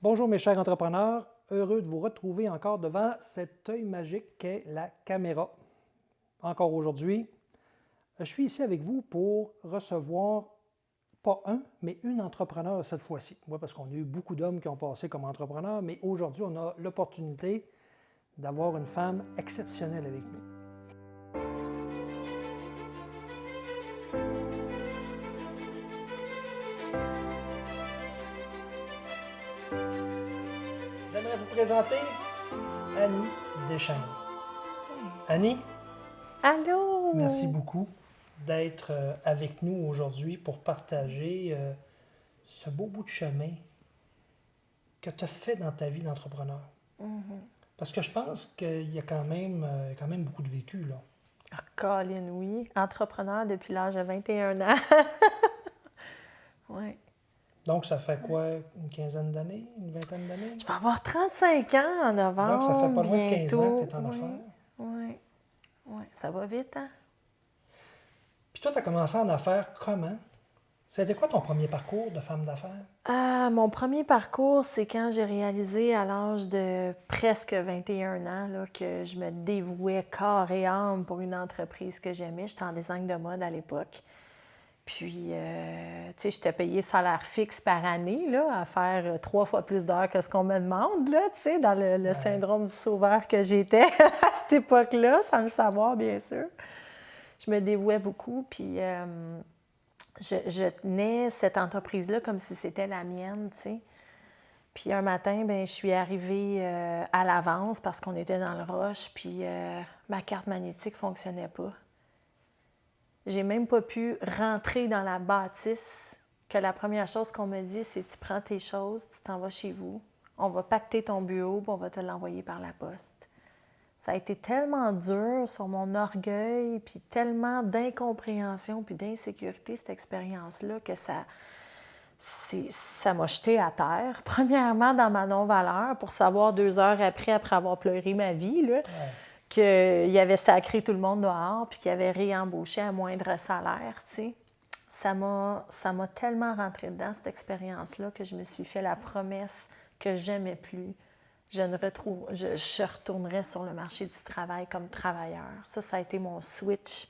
Bonjour mes chers entrepreneurs, heureux de vous retrouver encore devant cet œil magique qu'est la caméra. Encore aujourd'hui, je suis ici avec vous pour recevoir pas un, mais une entrepreneur cette fois-ci. Oui, parce qu'on a eu beaucoup d'hommes qui ont passé comme entrepreneurs, mais aujourd'hui, on a l'opportunité d'avoir une femme exceptionnelle avec nous. J'aimerais vous présenter Annie Deschênes. Annie, Allô? merci beaucoup d'être avec nous aujourd'hui pour partager ce beau bout de chemin que tu as fait dans ta vie d'entrepreneur. Parce que je pense qu'il y a quand même beaucoup de vécu, là. Ah, Colin, oui. Entrepreneur depuis l'âge de 21 ans. Oui. Donc, ça fait quoi, une quinzaine d'années, une vingtaine d'années? Je vais avoir 35 ans en Donc, ça fait novembre, pas loin de 15 ans que bientôt. tu es en affaires. Oui. Oui. Ça va vite, hein? Puis toi, tu as commencé en affaires comment? C'était quoi ton premier parcours de femme d'affaires? Mon premier parcours, c'est quand j'ai réalisé à l'âge de presque 21 ans là, que je me dévouais corps et âme pour une entreprise que j'aimais. J'étais en design de mode à l'époque. Puis, tu sais, j'étais payée salaire fixe par année, là, à faire 3 fois plus d'heures que ce qu'on me demande, là, tu sais, dans le syndrome du sauveur que j'étais à cette époque-là, sans le savoir, bien sûr. Je me dévouais beaucoup, puis je tenais cette entreprise-là comme si c'était la mienne, tu sais. Puis un matin, ben, je suis arrivée à l'avance parce qu'on était dans le rush, puis ma carte magnétique ne fonctionnait pas. J'ai même pas pu rentrer dans la bâtisse que la première chose qu'on me dit, c'est tu prends tes choses, tu t'en vas chez vous, on va pacter ton bureau, puis on va te l'envoyer par la poste. Ça a été tellement dur sur mon orgueil, puis tellement d'incompréhension, puis d'insécurité, cette expérience-là, que ça m'a jeté à terre. Premièrement, dans ma non-valeur, pour savoir 2 heures après avoir pleuré ma vie, là, qu'il avait sacré tout le monde dehors, puis qu'il avait réembauché à moindre salaire, tu sais. Ça m'a tellement rentré dedans, cette expérience-là, que je me suis fait la promesse que j'aimais plus. Je retournerais sur le marché du travail comme travailleur. Ça a été mon switch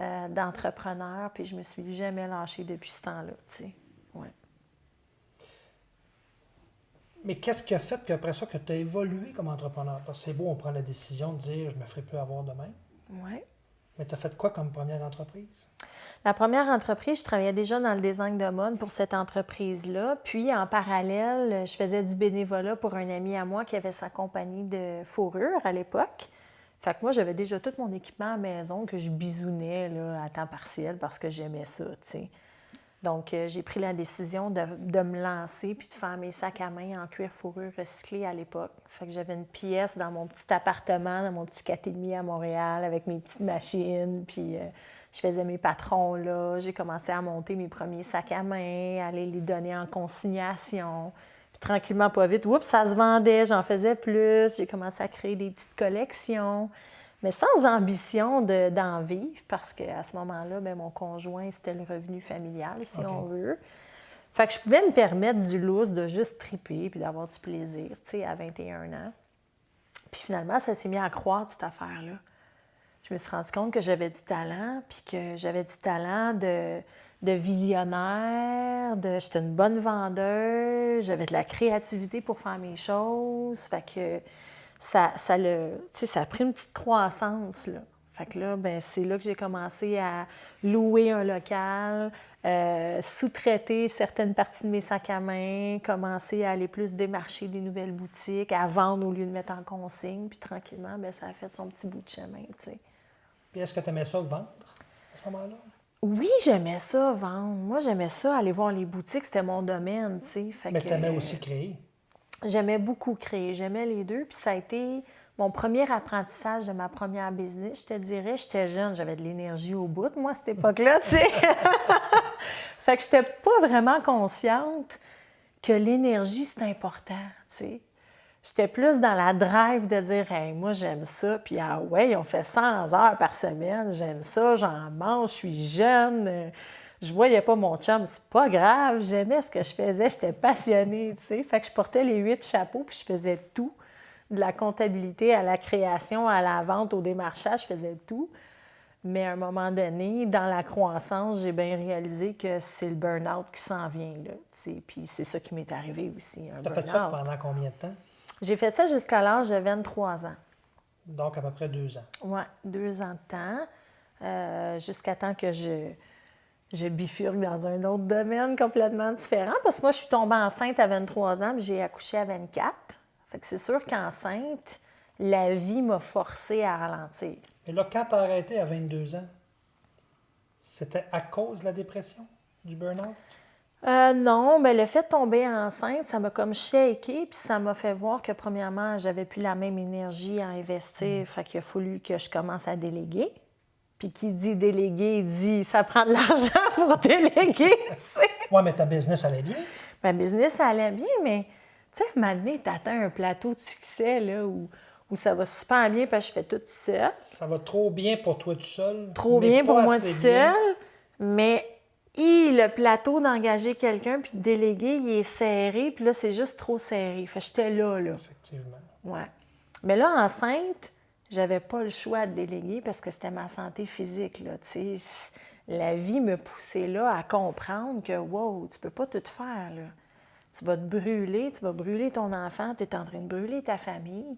d'entrepreneur, puis je me suis jamais lâchée depuis ce temps-là, tu sais. Ouais. Mais qu'est-ce qui a fait qu'après ça, que tu as évolué comme entrepreneur? Parce que c'est beau, on prend la décision de dire, je ne me ferai plus avoir demain. Ouais. Mais tu as fait quoi comme première entreprise? La première entreprise, je travaillais déjà dans le design de mode pour cette entreprise-là. Puis, en parallèle, je faisais du bénévolat pour un ami à moi qui avait sa compagnie de fourrure à l'époque. Fait que moi, j'avais déjà tout mon équipement à la maison que je bisounais là, à temps partiel parce que j'aimais ça, tu sais. Donc, j'ai pris la décision de me lancer puis de faire mes sacs à main en cuir fourrure recyclé à l'époque. Fait que j'avais une pièce dans mon petit appartement, dans mon petit 4,5 à Montréal avec mes petites machines. Puis, je faisais mes patrons là. J'ai commencé à monter mes premiers sacs à main, à aller les donner en consignation. Puis, tranquillement, pas vite, oups, ça se vendait, j'en faisais plus. J'ai commencé à créer des petites collections. Mais sans ambition d'en vivre, parce qu'à ce moment-là, bien, mon conjoint, c'était le revenu familial, si on veut. Fait que je pouvais me permettre du lousse, de juste triper puis d'avoir du plaisir, tu sais, à 21 ans. Puis finalement, ça s'est mis à croître, cette affaire-là. Je me suis rendu compte que j'avais du talent, puis que j'avais du talent de visionnaire, j'étais une bonne vendeuse, j'avais de la créativité pour faire mes choses. Fait que ça a pris une petite croissance, là. Fait que là, ben, c'est là que j'ai commencé à louer un local, sous-traiter certaines parties de mes sacs à main, commencer à aller plus démarcher des nouvelles boutiques, à vendre au lieu de mettre en consigne. Puis tranquillement, ben, ça a fait son petit bout de chemin, tu sais. Puis est-ce que tu aimais ça vendre à ce moment-là? Oui, j'aimais ça, vendre. Moi, j'aimais ça, aller voir les boutiques, c'était mon domaine, tu sais. Mais tu aimais aussi créer. J'aimais beaucoup créer, j'aimais les deux, puis ça a été mon premier apprentissage de ma première business. Je te dirais, j'étais jeune, j'avais de l'énergie au bout, moi, à cette époque-là, tu sais. Fait que j'étais pas vraiment consciente que l'énergie, c'est important, tu sais. J'étais plus dans la drive de dire, hey, moi, j'aime ça, puis ah ouais, on fait 100 heures par semaine, j'aime ça, j'en mange, je suis jeune. Je voyais pas mon chum, c'est pas grave, j'aimais ce que je faisais, j'étais passionnée, tu sais. Fait que je portais les 8 chapeaux, puis je faisais tout. De la comptabilité à la création, à la vente, au démarchage, je faisais tout. Mais à un moment donné, dans la croissance, j'ai bien réalisé que c'est le burn-out qui s'en vient, là, tu sais. Puis c'est ça qui m'est arrivé aussi, un Tu as fait ça burn-out. pendant combien de temps? J'ai fait ça jusqu'à l'âge de 23 ans. Donc, à peu près 2 ans. Oui, 2 ans de temps, jusqu'à temps que je bifurque dans un autre domaine complètement différent. Parce que moi, je suis tombée enceinte à 23 ans, puis j'ai accouché à 24. Fait que c'est sûr qu'enceinte, la vie m'a forcée à ralentir. Et là, quand tu as arrêté à 22 ans, c'était à cause de la dépression, du burn-out? Non, mais le fait de tomber enceinte, ça m'a comme shaké, puis ça m'a fait voir que, premièrement, j'avais plus la même énergie à investir. Fait qu'il a fallu que je commence à déléguer. Puis qui dit déléguer, dit ça prend de l'argent pour déléguer, tu sais. Oui, mais ta business allait bien. Ma business, ça allait bien, mais tu sais, à un moment donné, tu atteins un plateau de succès là, où ça va super bien parce que je fais tout seul. Ça va trop bien pour toi tout seul. Trop mais bien pas pour moi tout assez bien. seul, mais le plateau d'engager quelqu'un puis de déléguer, il est serré, puis là, c'est juste trop serré. Fait que j'étais là. Effectivement. Ouais. Mais là, enceinte, j'avais pas le choix de déléguer parce que c'était ma santé physique, là, tu sais. La vie me poussait là à comprendre que, wow, tu peux pas tout faire, là. Tu vas te brûler, tu vas brûler ton enfant, tu es en train de brûler ta famille.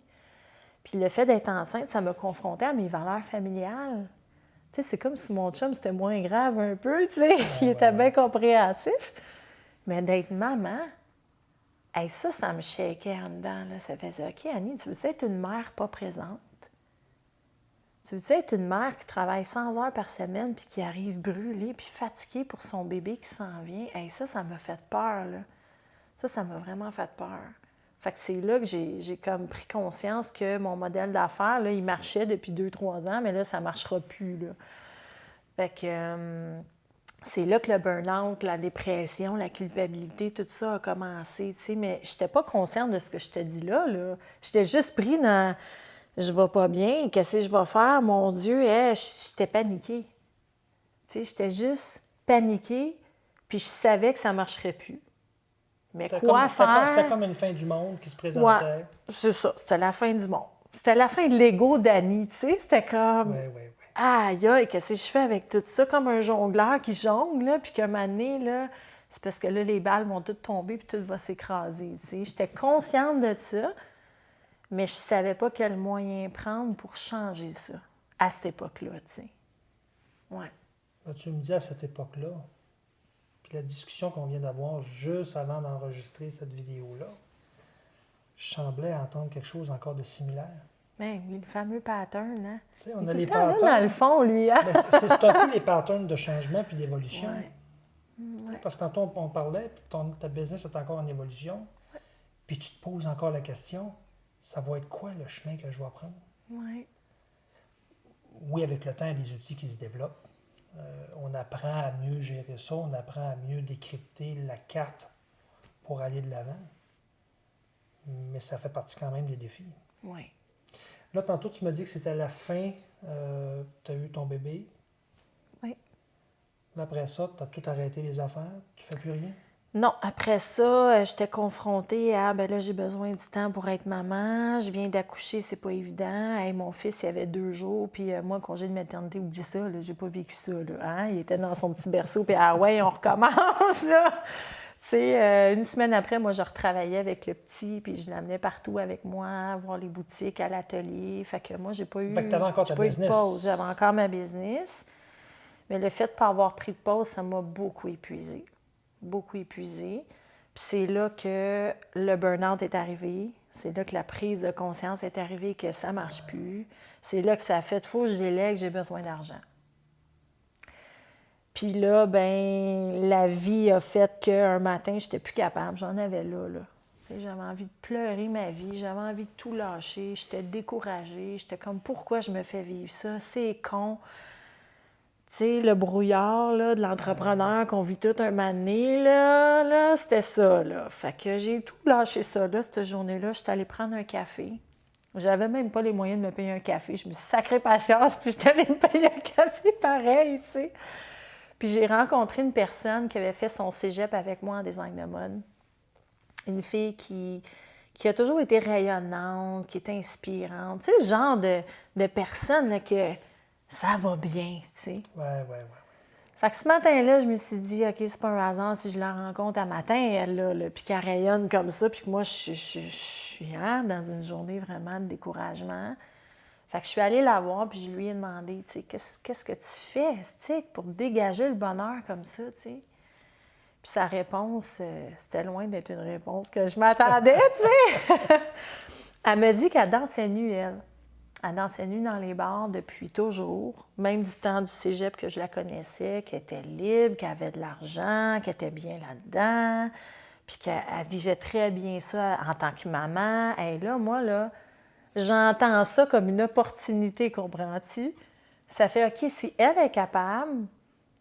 Puis le fait d'être enceinte, ça m'a confrontée à mes valeurs familiales. Tu sais, c'est comme si mon chum, c'était moins grave un peu, tu sais. Il était bien compréhensif. Mais d'être maman, hey, ça me shakeait en dedans, là. Ça faisait, OK, Annie, tu veux être une mère pas présente? Tu veux être une mère qui travaille 100 heures par semaine puis qui arrive brûlée puis fatiguée pour son bébé qui s'en vient? Hey, ça m'a fait peur, là. Ça m'a vraiment fait peur. Fait que c'est là que j'ai comme pris conscience que mon modèle d'affaires, là, il marchait depuis 2-3 ans, mais là, ça ne marchera plus, là. Fait que c'est là que le burn-out, la dépression, la culpabilité, tout ça a commencé, tu sais. Mais je n'étais pas consciente de ce que je te dis là. J'étais juste pris dans « je vais pas bien, qu'est-ce que je vais faire? Mon Dieu! » J'étais paniquée. Tu sais, j'étais juste paniquée, puis je savais que ça ne marcherait plus. Mais quoi faire? C'était comme une fin du monde qui se présentait. Ouais, c'est ça. C'était la fin du monde. C'était la fin de l'ego d'Annie, tu sais. C'était comme... Oui. Aïe, aïe, qu'est-ce que je fais avec tout ça? Comme un jongleur qui jongle, là, puis qu'un moment donné, là, c'est parce que là, les balles vont toutes tomber puis tout va s'écraser, tu sais. J'étais consciente de ça, mais je savais pas quel moyen prendre pour changer ça, à cette époque-là, tu sais. Ouais. Là, tu me dis à cette époque-là, puis la discussion qu'on vient d'avoir juste avant d'enregistrer cette vidéo-là, je semblais entendre quelque chose encore de similaire. Ben oui, le fameux pattern, hein? Tu sais, on Il a est les tout le temps là, patterns. dans le fond, lui, hein? Mais c'est un peu les patterns de changement puis d'évolution. Ouais. Tu sais, parce que tantôt, on parlait, puis ta business est encore en évolution, puis tu te poses encore la question, ça va être quoi le chemin que je vais prendre? Oui. Oui, avec le temps, il y a des outils qui se développent. On apprend à mieux gérer ça, on apprend à mieux décrypter la carte pour aller de l'avant. Mais ça fait partie quand même des défis. Oui. Là, tantôt, tu m'as dit que c'était à la fin, tu as eu ton bébé. Oui. Là, après ça, tu as tout arrêté les affaires, tu fais plus rien? Non, après ça, j'étais confrontée à, ben là, j'ai besoin du temps pour être maman. Je viens d'accoucher, c'est pas évident. Hey, mon fils, il avait 2 jours, puis moi, congé de maternité, oublie ça, là, j'ai pas vécu ça, là. Hein? Il était dans son petit berceau, puis ah ouais, on recommence, là. Tu sais, une semaine après, moi, je retravaillais avec le petit, puis je l'amenais partout avec moi, voir les boutiques, à l'atelier. Fait que moi, j'ai pas eu, Fait que t'avais encore ta j'ai pas eu de business. pause. J'avais encore ma business. Mais le fait de ne pas avoir pris de pause, ça m'a beaucoup épuisée. Beaucoup épuisée. Puis c'est là que le burn-out est arrivé. C'est là que la prise de conscience est arrivée que ça ne marche plus. C'est là que ça a fait « faut que je délègue, j'ai besoin d'argent ». Puis là, ben la vie a fait qu'un matin, je n'étais plus capable. J'en avais là. J'avais envie de pleurer ma vie, j'avais envie de tout lâcher. J'étais découragée. J'étais comme « pourquoi je me fais vivre ça? C'est con ». Tu sais, le brouillard là, de l'entrepreneur qu'on vit tout un moment donné, là, c'était ça, là. Fait que j'ai tout lâché ça, là, cette journée-là. J'étais allée prendre un café. J'avais même pas les moyens de me payer un café. Je me suis sacrée patience, puis j'étais allée me payer un café pareil, tu sais. Puis j'ai rencontré une personne qui avait fait son cégep avec moi en design de mode. Une fille qui a toujours été rayonnante, qui est inspirante. Tu sais, le genre de personne là, que ça va bien, tu sais. Ouais. Fait que ce matin-là, je me suis dit, OK, c'est pas un hasard si je la rencontre à matin, elle, là, puis qu'elle rayonne comme ça, puis que moi, je suis dans une journée vraiment de découragement. Fait que je suis allée la voir, puis je lui ai demandé, tu sais, qu'est-ce que tu fais, tu sais, pour dégager le bonheur comme ça, tu sais. Puis sa réponse, c'était loin d'être une réponse que je m'attendais, tu sais. Elle me dit qu'elle dansait nue, elle. Elle dansait nue dans les bars depuis toujours, même du temps du cégep que je la connaissais, qu'elle était libre, qu'elle avait de l'argent, qu'elle était bien là-dedans, puis qu'elle vivait très bien ça en tant que maman. Et là, moi, là, j'entends ça comme une opportunité, comprends-tu? Ça fait, OK, si elle est capable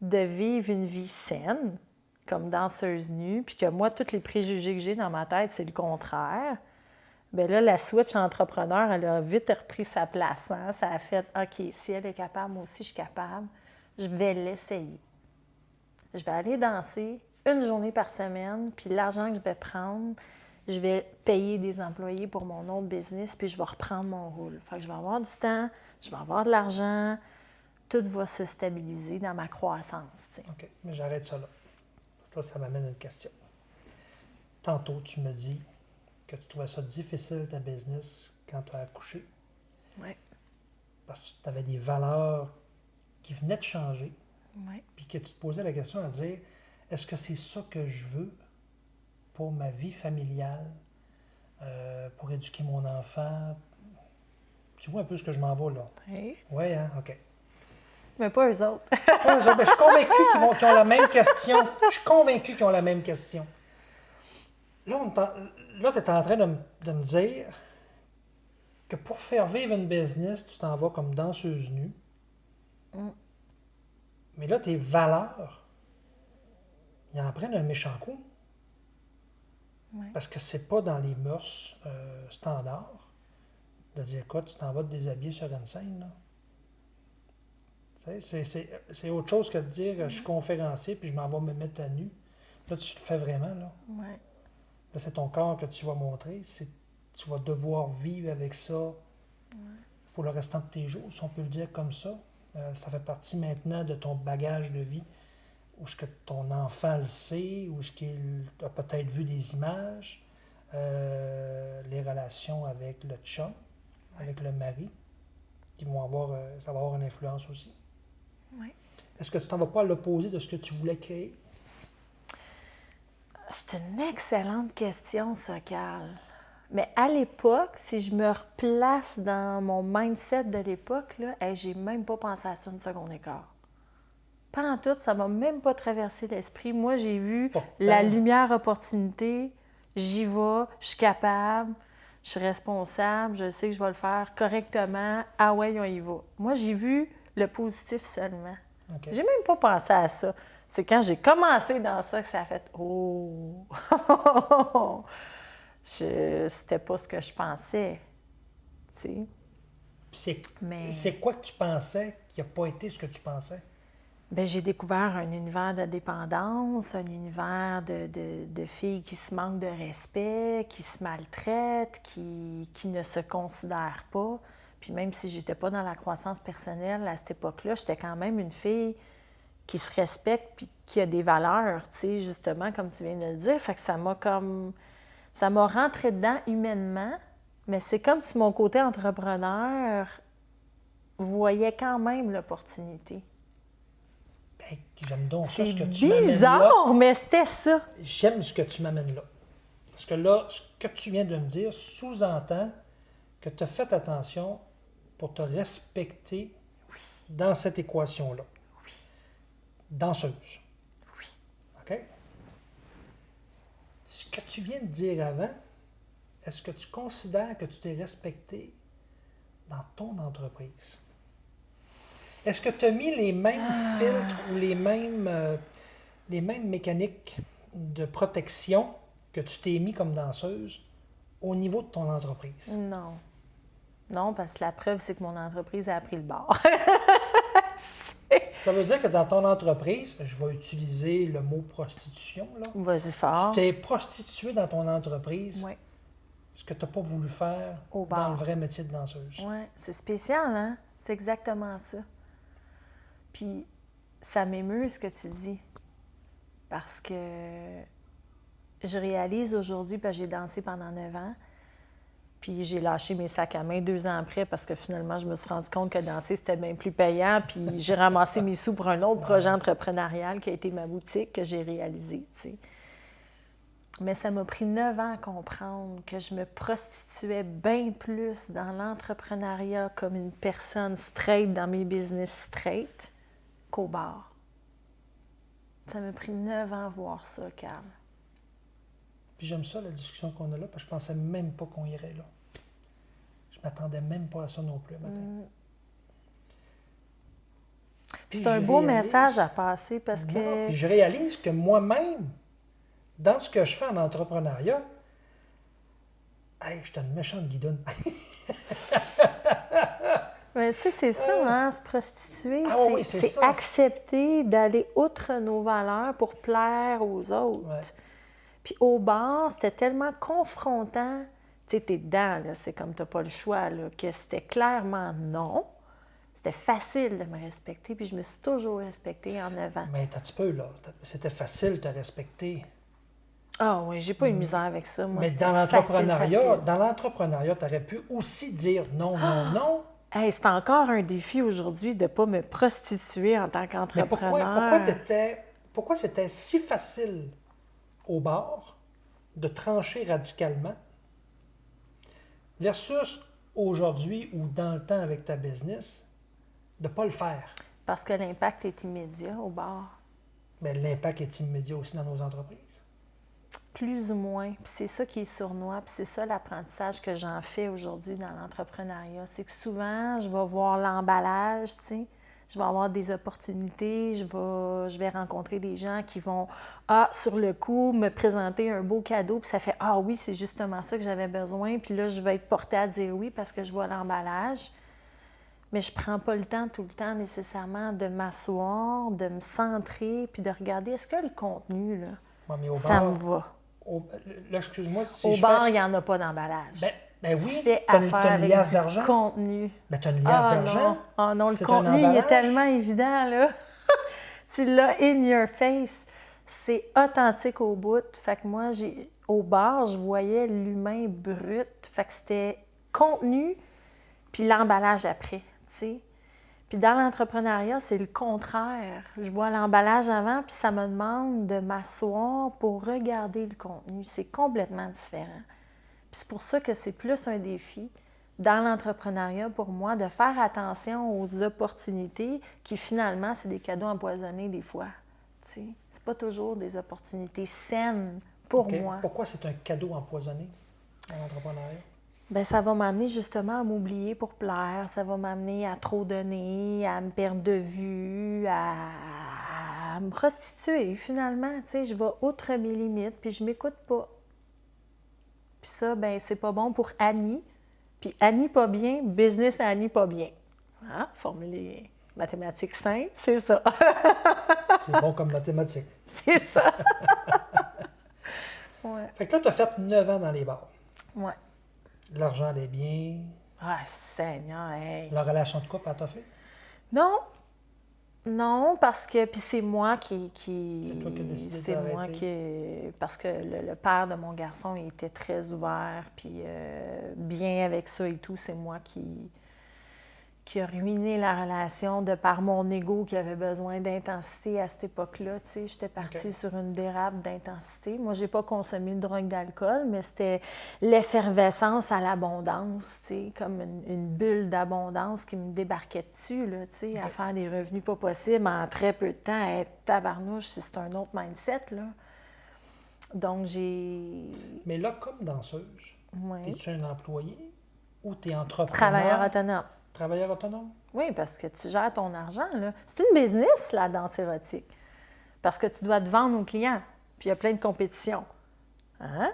de vivre une vie saine, comme danseuse nue, puis que moi, tous les préjugés que j'ai dans ma tête, c'est le contraire, bien là, la switch entrepreneur, elle a vite repris sa place. Hein? Ça a fait, OK, si elle est capable, moi aussi, je suis capable, je vais l'essayer. Je vais aller danser une journée par semaine, puis l'argent que je vais prendre, je vais payer des employés pour mon autre business, puis je vais reprendre mon rôle. Fait que je vais avoir du temps, je vais avoir de l'argent, tout va se stabiliser dans ma croissance. T'sais. OK, mais j'arrête ça là. Parce que là, ça m'amène à une question. Tantôt, tu me dis que tu trouvais ça difficile, ta business, quand tu as accouché. Oui. Parce que tu avais des valeurs qui venaient de changer. Oui. Puis que tu te posais la question à dire, est-ce que c'est ça que je veux pour ma vie familiale, pour éduquer mon enfant? Tu vois un peu ce que je m'en vais là. Oui. Oui, hein? OK. Mais pas eux autres. Ben, je suis convaincu qu'ils ont la même question. Je suis convaincu qu'ils ont la même question. Là, tu es en train de me dire que pour faire vivre une business, tu t'en vas comme danseuse nue. Mais là, tes valeurs, ils en prennent un méchant coup. Oui. Parce que c'est pas dans les mœurs standards de dire quoi, tu t'en vas te déshabiller sur une scène. Là. C'est autre chose que de dire je suis conférencier puis je m'en vais me mettre à nu. Là, tu le fais vraiment. Là, Oui. là c'est ton corps que tu vas montrer. Tu vas devoir vivre avec ça pour le restant de tes jours, si on peut le dire comme ça. Ça fait partie maintenant de ton bagage de vie, où ce que ton enfant le sait, où ce qu'il a peut-être vu des images, les relations avec le chum, avec le mari, qui vont avoir, ça va avoir une influence aussi. Oui. Est-ce que tu t'en vas pas à l'opposé de ce que tu voulais créer? C'est une excellente question, ça, Carl. Mais à l'époque, si je me replace dans mon mindset de l'époque, là, j'ai même pas pensé à ça une seconde et quart. Pas en tout, ça m'a même pas traversé l'esprit. Moi, j'ai vu la lumière opportunité, j'y vais, je suis capable, je suis responsable, je sais que je vais le faire correctement. Ah ouais, on y va. Moi, j'ai vu le positif seulement. Okay. J'ai même pas pensé à ça. C'est quand j'ai commencé dans ça que ça a fait « Oh! » C'était pas ce que je pensais. Tu sais. C'est quoi que tu pensais qui n'a pas été ce que tu pensais? Bien, j'ai découvert un univers de dépendance, un univers de filles qui se manquent de respect, qui se maltraitent, qui ne se considèrent pas. Puis même si j'étais pas dans la croissance personnelle à cette époque-là, j'étais quand même une fille qui se respecte puis qui a des valeurs, tu sais, justement, comme tu viens de le dire. Fait que ça m'a rentré dedans humainement, mais c'est comme si mon côté entrepreneur voyait quand même l'opportunité. Ben, j'aime donc ça, c'est ce que tu m'amènes là. bizarre, mais c'était ça. J'aime ce que tu m'amènes là. Parce que là, ce que tu viens de me dire sous-entend que tu as fait attention pour te respecter dans cette équation-là. Oui. Danseuse. Oui. OK? Ce que tu viens de dire avant, est-ce que tu considères que tu t'es respecté dans ton entreprise? Est-ce que tu as mis les mêmes filtres ou les mêmes mécaniques de protection que tu t'es mis comme danseuse au niveau de ton entreprise? Non. Non, parce que la preuve, c'est que mon entreprise a pris le bord. Ça veut dire que dans ton entreprise, je vais utiliser le mot prostitution, là. Vas-y fort. Tu t'es prostituée dans ton entreprise, Oui, ce que tu n'as pas voulu faire au dans bar. le vrai métier de danseuse. Oui, c'est spécial, hein? C'est exactement ça. Puis, ça m'émeut ce que tu dis. Parce que je réalise aujourd'hui, parce que j'ai dansé pendant 9 ans, puis j'ai lâché mes sacs à main 2 ans après parce que finalement, je me suis rendu compte que danser, c'était bien plus payant. Puis j'ai ramassé mes sous pour un autre projet entrepreneurial qui a été ma boutique que j'ai réalisé, tu sais. Mais ça m'a pris 9 ans à comprendre que je me prostituais bien plus dans l'entrepreneuriat comme une personne straight dans mes business straight qu'au bar. Ça m'a pris 9 ans à voir ça, Carl. Puis j'aime ça, la discussion qu'on a là, parce que je pensais même pas qu'on irait là. Je m'attendais même pas à ça non plus, matin. Puis c'est un beau message à passer parce Non, que... puis je réalise que moi-même, dans ce que je fais en entrepreneuriat, hey, je suis une méchante guidoune. Mais tu sais, c'est ça, hein, se prostituer, Ah oui, c'est c'est ça. accepter d'aller outre nos valeurs pour plaire aux autres. Ouais. Puis au bar, c'était tellement confrontant. Tu sais, t'es dedans, là, c'est comme t'as pas le choix, là, que c'était clairement non. C'était facile de me respecter, puis je me suis toujours respectée en 9 ans. Mais t'as un petit peu, là. C'était facile de te respecter. Ah oui, j'ai pas eu de misère avec ça. Moi, Mais c'était dans facile. dans l'entrepreneuriat, tu aurais pu aussi dire non, non, non. Hey, c'est encore un défi aujourd'hui de ne pas me prostituer en tant Mais qu'entrepreneur. pourquoi c'était si facile au bar de trancher radicalement versus aujourd'hui ou dans le temps avec ta business, de ne pas le faire? Parce que l'impact est immédiat au bar. Mais l'impact est immédiat aussi dans nos entreprises. Plus ou moins. Puis c'est ça qui est sournois. Puis c'est ça l'apprentissage que j'en fais aujourd'hui dans l'entrepreneuriat. C'est que souvent, je vais voir l'emballage, tu sais. Je vais avoir des opportunités, je vais rencontrer des gens qui vont, sur le coup, me présenter un beau cadeau, puis ça fait, oui, c'est justement ça que j'avais besoin, puis là, je vais être portée à dire oui parce que je vois l'emballage. Mais je ne prends pas le temps tout le temps nécessairement de m'asseoir, de me centrer, puis de regarder, est-ce que le contenu, là, Ouais, mais au ça bar, me va? là, excuse-moi, si Au je bar, fais... il n'y en a pas d'emballage. Ben Tu oui, fais t'as affaire une avec liasse du d'argent. contenu. Ben, t'as une liasse d'argent. Non. Ah non, le C'est un contenu, il est emballage. tellement évident, là. Tu l'as in your face. C'est authentique au bout. Fait que moi, au bar, je voyais l'humain brut. Fait que c'était contenu, puis l'emballage après, tu sais. Puis dans l'entrepreneuriat, c'est le contraire. Je vois l'emballage avant, puis ça me demande de m'asseoir pour regarder le contenu. C'est complètement différent. Puis c'est pour ça que c'est plus un défi dans l'entrepreneuriat pour moi de faire attention aux opportunités qui finalement, c'est des cadeaux empoisonnés des fois. Tu sais, c'est pas toujours des opportunités saines pour OK. moi. Pourquoi c'est un cadeau empoisonné dans l'entrepreneuriat? Bien, ça va m'amener justement à m'oublier pour plaire, ça va m'amener à trop donner, à me perdre de vue, à me prostituer finalement. Tu sais, je vais outre mes limites, puis je m'écoute pas. Puis ça, ben c'est pas bon pour Annie. Puis Annie pas bien, business à Annie pas bien. Hein? Formule mathématiques simples, c'est ça. C'est bon comme mathématique. C'est ça. Ouais. Fait que là, tu as fait 9 ans dans les bars. Ouais. L'argent allait bien. Ah, Seigneur, hey. La relation de couple, elle t'a fait? Non. Non, parce que, puis c'est moi qui C'est toi qui as décidé c'est moi d'arrêter. parce que le père de mon garçon, il était très ouvert, puis bien avec ça et tout, c'est moi qui a ruiné la relation de par mon ego qui avait besoin d'intensité à cette époque-là. Tu sais, j'étais partie sur une dérape d'intensité. Moi, j'ai pas consommé de drogue d'alcool, mais c'était l'effervescence à l'abondance, tu sais, comme une bulle d'abondance qui me débarquait dessus, là, tu sais, à faire des revenus pas possibles en très peu de temps, à être tabarnouche si c'est un autre mindset, là. Donc, j'ai... Mais là, comme danseuse, Oui. es-tu un employé ou tu es entrepreneur? Travailleur autonome. Travailleur autonome? Oui, parce que tu gères ton argent, là. C'est une business, la danse érotique. Parce que tu dois te vendre aux clients. Puis il y a plein de compétitions. Hein?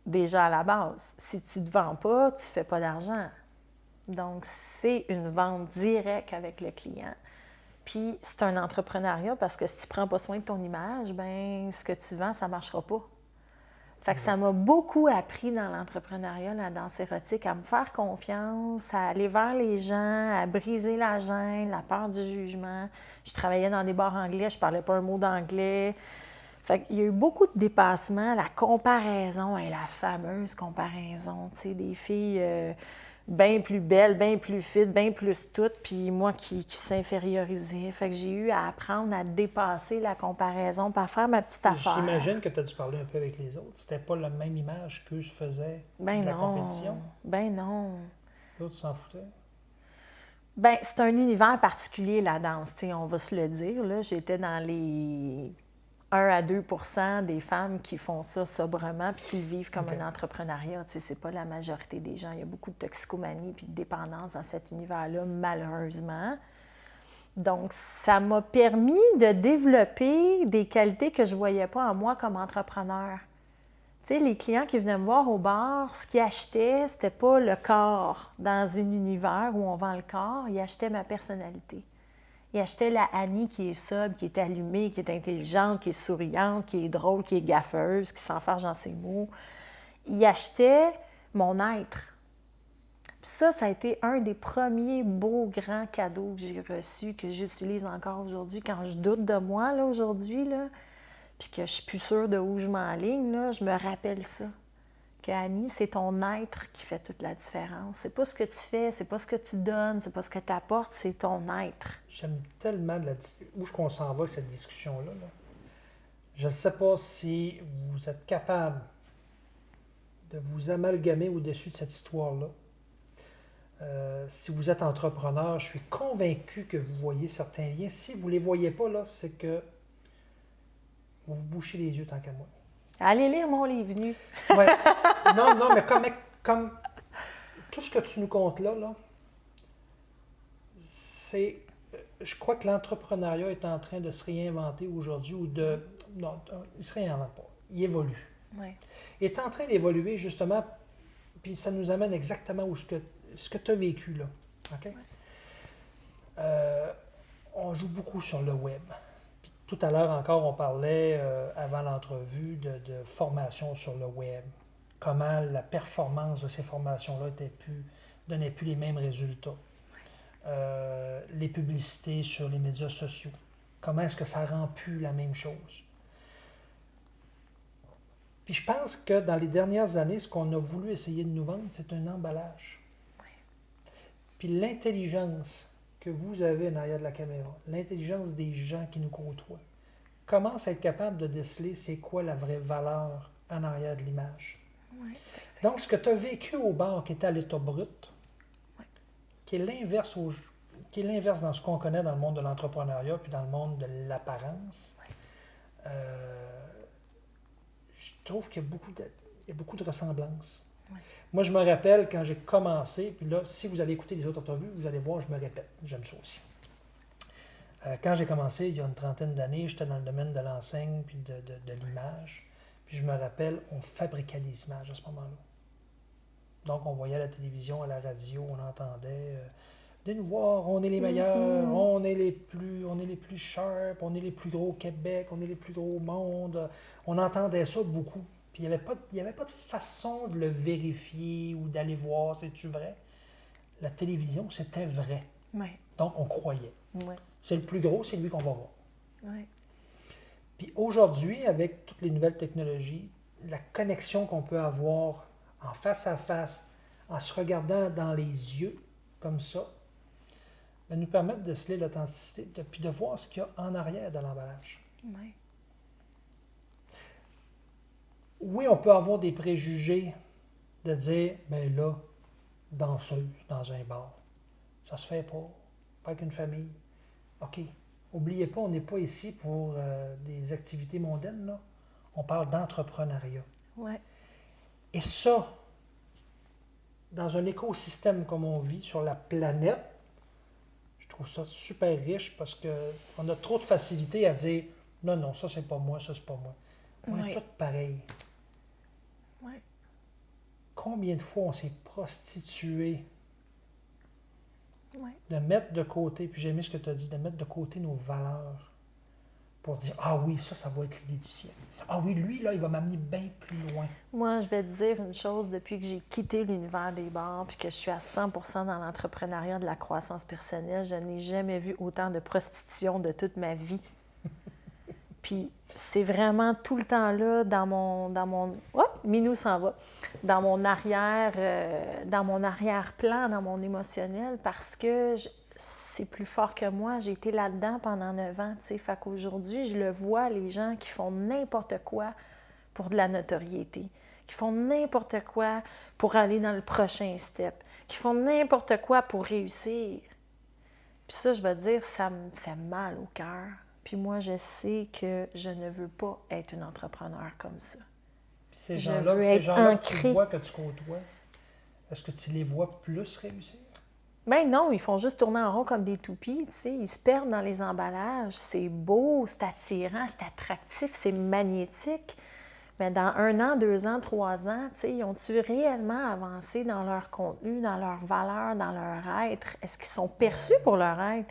Déjà à la base. Si tu ne te vends pas, tu ne fais pas d'argent. Donc, c'est une vente directe avec le client. Puis c'est un entrepreneuriat parce que si tu ne prends pas soin de ton image, ben ce que tu vends, ça ne marchera pas. Fait que ça m'a beaucoup appris dans l'entrepreneuriat, la danse érotique, à me faire confiance, à aller vers les gens, à briser la gêne, la peur du jugement. Je travaillais dans des bars anglais, je parlais pas un mot d'anglais. Fait qu'il y a eu beaucoup de dépassements, la comparaison, et la fameuse comparaison, tu sais, des filles bien plus belles, bien plus fit, bien plus toutes, puis moi qui s'infériorisais. Fait que j'ai eu à apprendre à dépasser la comparaison, à faire ma petite affaire. J'imagine que tu as dû parler un peu avec les autres. C'était pas la même image qu'eux faisaient de la compétition. Ben non. L'autre s'en foutait. Ben c'est un univers particulier, la danse, tu sais, on va se le dire. Là. J'étais dans les 1 à 2 % des femmes qui font ça sobrement puis qui le vivent comme un entrepreneuriat. Tu sais, c'est pas la majorité des gens. Il y a beaucoup de toxicomanie puis de dépendance dans cet univers-là, malheureusement. Donc, ça m'a permis de développer des qualités que je ne voyais pas en moi comme entrepreneur. Tu sais, les clients qui venaient me voir au bar, ce qu'ils achetaient, c'était pas le corps dans un univers où on vend le corps, ils achetaient ma personnalité. Ils achetaient la Annie qui est sobre, qui est allumée, qui est intelligente, qui est souriante, qui est drôle, qui est gaffeuse, qui s'enfarge dans ses mots. Ils achetaient mon être. Puis ça a été un des premiers beaux grands cadeaux que j'ai reçus, que j'utilise encore aujourd'hui. Quand je doute de moi, là, aujourd'hui, là, puis que je suis plus sûre de où je m'enligne, là, je me rappelle ça. Que Annie, c'est ton être qui fait toute la différence. C'est pas ce que tu fais, c'est pas ce que tu donnes, c'est pas ce que tu apportes, c'est ton être. J'aime tellement où on s'en va avec cette discussion-là. Là. Je ne sais pas si vous êtes capable de vous amalgamer au-dessus de cette histoire-là. Si vous êtes entrepreneur, je suis convaincu que vous voyez certains liens. Si vous ne les voyez pas, là, c'est que vous vous bouchez les yeux tant qu'à moi. Allez lire mon livre nu. Ouais. Non, mais comme tout ce que tu nous comptes là, c'est. Je crois que l'entrepreneuriat est en train de se réinventer aujourd'hui ou de. Non, il ne se réinvente pas. Il évolue. Ouais. Il est en train d'évoluer justement, puis ça nous amène exactement où ce que tu as vécu là. OK? Ouais. On joue beaucoup sur le web. Puis, tout à l'heure encore, on parlait avant l'entrevue de formation sur le web. Comment la performance de ces formations-là donnait plus les mêmes résultats. Les publicités sur les médias sociaux. Comment est-ce que ça rend plus la même chose? Puis je pense que dans les dernières années, ce qu'on a voulu essayer de nous vendre, c'est un emballage. Oui. Puis l'intelligence que vous avez en arrière de la caméra, l'intelligence des gens qui nous côtoient, commence à être capable de déceler c'est quoi la vraie valeur en arrière de l'image. Oui, donc, ce que tu as vécu au bar qui était à l'état brut, oui, qui est l'inverse dans ce qu'on connaît dans le monde de l'entrepreneuriat puis dans le monde de l'apparence, oui, je trouve qu'il y a beaucoup de ressemblances. Oui. Moi, je me rappelle quand j'ai commencé, puis là, si vous allez écouter les autres entrevues, vous allez voir, je me répète, j'aime ça aussi. Quand j'ai commencé, il y a une trentaine d'années, j'étais dans le domaine de l'enseigne puis de l'image. Puis je me rappelle, on fabriquait des images à ce moment-là. Donc, on voyait à la télévision, à la radio, on entendait venez nous voir, on est les meilleurs, on est les plus sharp, on est les plus gros au Québec, on est les plus gros au monde. On entendait ça beaucoup. Puis il n'y avait pas de façon de le vérifier ou d'aller voir, c'est-tu vrai? La télévision, c'était vrai. Oui. Donc, on croyait. Oui. C'est le plus gros, c'est lui qu'on va voir. Oui. Puis aujourd'hui, avec toutes les nouvelles technologies, la connexion qu'on peut avoir en face à face, en se regardant dans les yeux, comme ça, va nous permettre de sceller l'authenticité, puis de voir ce qu'il y a en arrière de l'emballage. Oui. Oui, on peut avoir des préjugés de dire, ben là, danseuse dans un bar, ça se fait pas avec une famille. OK, n'oubliez pas, on n'est pas ici pour des activités mondaines, là. On parle d'entrepreneuriat. Ouais. Et ça, dans un écosystème comme on vit sur la planète, je trouve ça super riche parce qu'on a trop de facilité à dire non, ça c'est pas moi, ça c'est pas moi. On est tous pareils. Combien de fois on s'est prostitué Ouais. De mettre de côté, puis j'ai aimé ce que tu as dit, de mettre de côté nos valeurs pour dire, ah oui, ça va être l'idée du siècle. Ah oui, lui, là, il va m'amener bien plus loin. Moi, je vais te dire une chose, depuis que j'ai quitté l'univers des bars puis que je suis à 100% dans l'entrepreneuriat de la croissance personnelle, je n'ai jamais vu autant de prostitution de toute ma vie. Puis c'est vraiment tout le temps là dans mon oh, Minou s'en va. Dans mon arrière-plan, dans mon émotionnel, parce que c'est plus fort que moi. J'ai été là-dedans pendant 9 ans, tu sais. Fait qu'aujourd'hui, je le vois, les gens qui font n'importe quoi pour de la notoriété, qui font n'importe quoi pour aller dans le prochain step, qui font n'importe quoi pour réussir. Puis ça, je vais te dire, ça me fait mal au cœur. Puis moi, je sais que je ne veux pas être une entrepreneur comme ça. Puis ces Je gens-là, veux ces être gens-là que tu ancrée. vois, que tu côtoies, est-ce que tu les vois plus réussir? Ben non, ils font juste tourner en rond comme des toupies, tu sais. Ils se perdent dans les emballages. C'est beau, c'est attirant, c'est attractif, c'est magnétique. Mais dans 1 an, 2 ans, 3 ans, tu sais, ils ont-tu réellement avancé dans leur contenu, dans leur valeur, dans leur être? Est-ce qu'ils sont perçus pour leur être?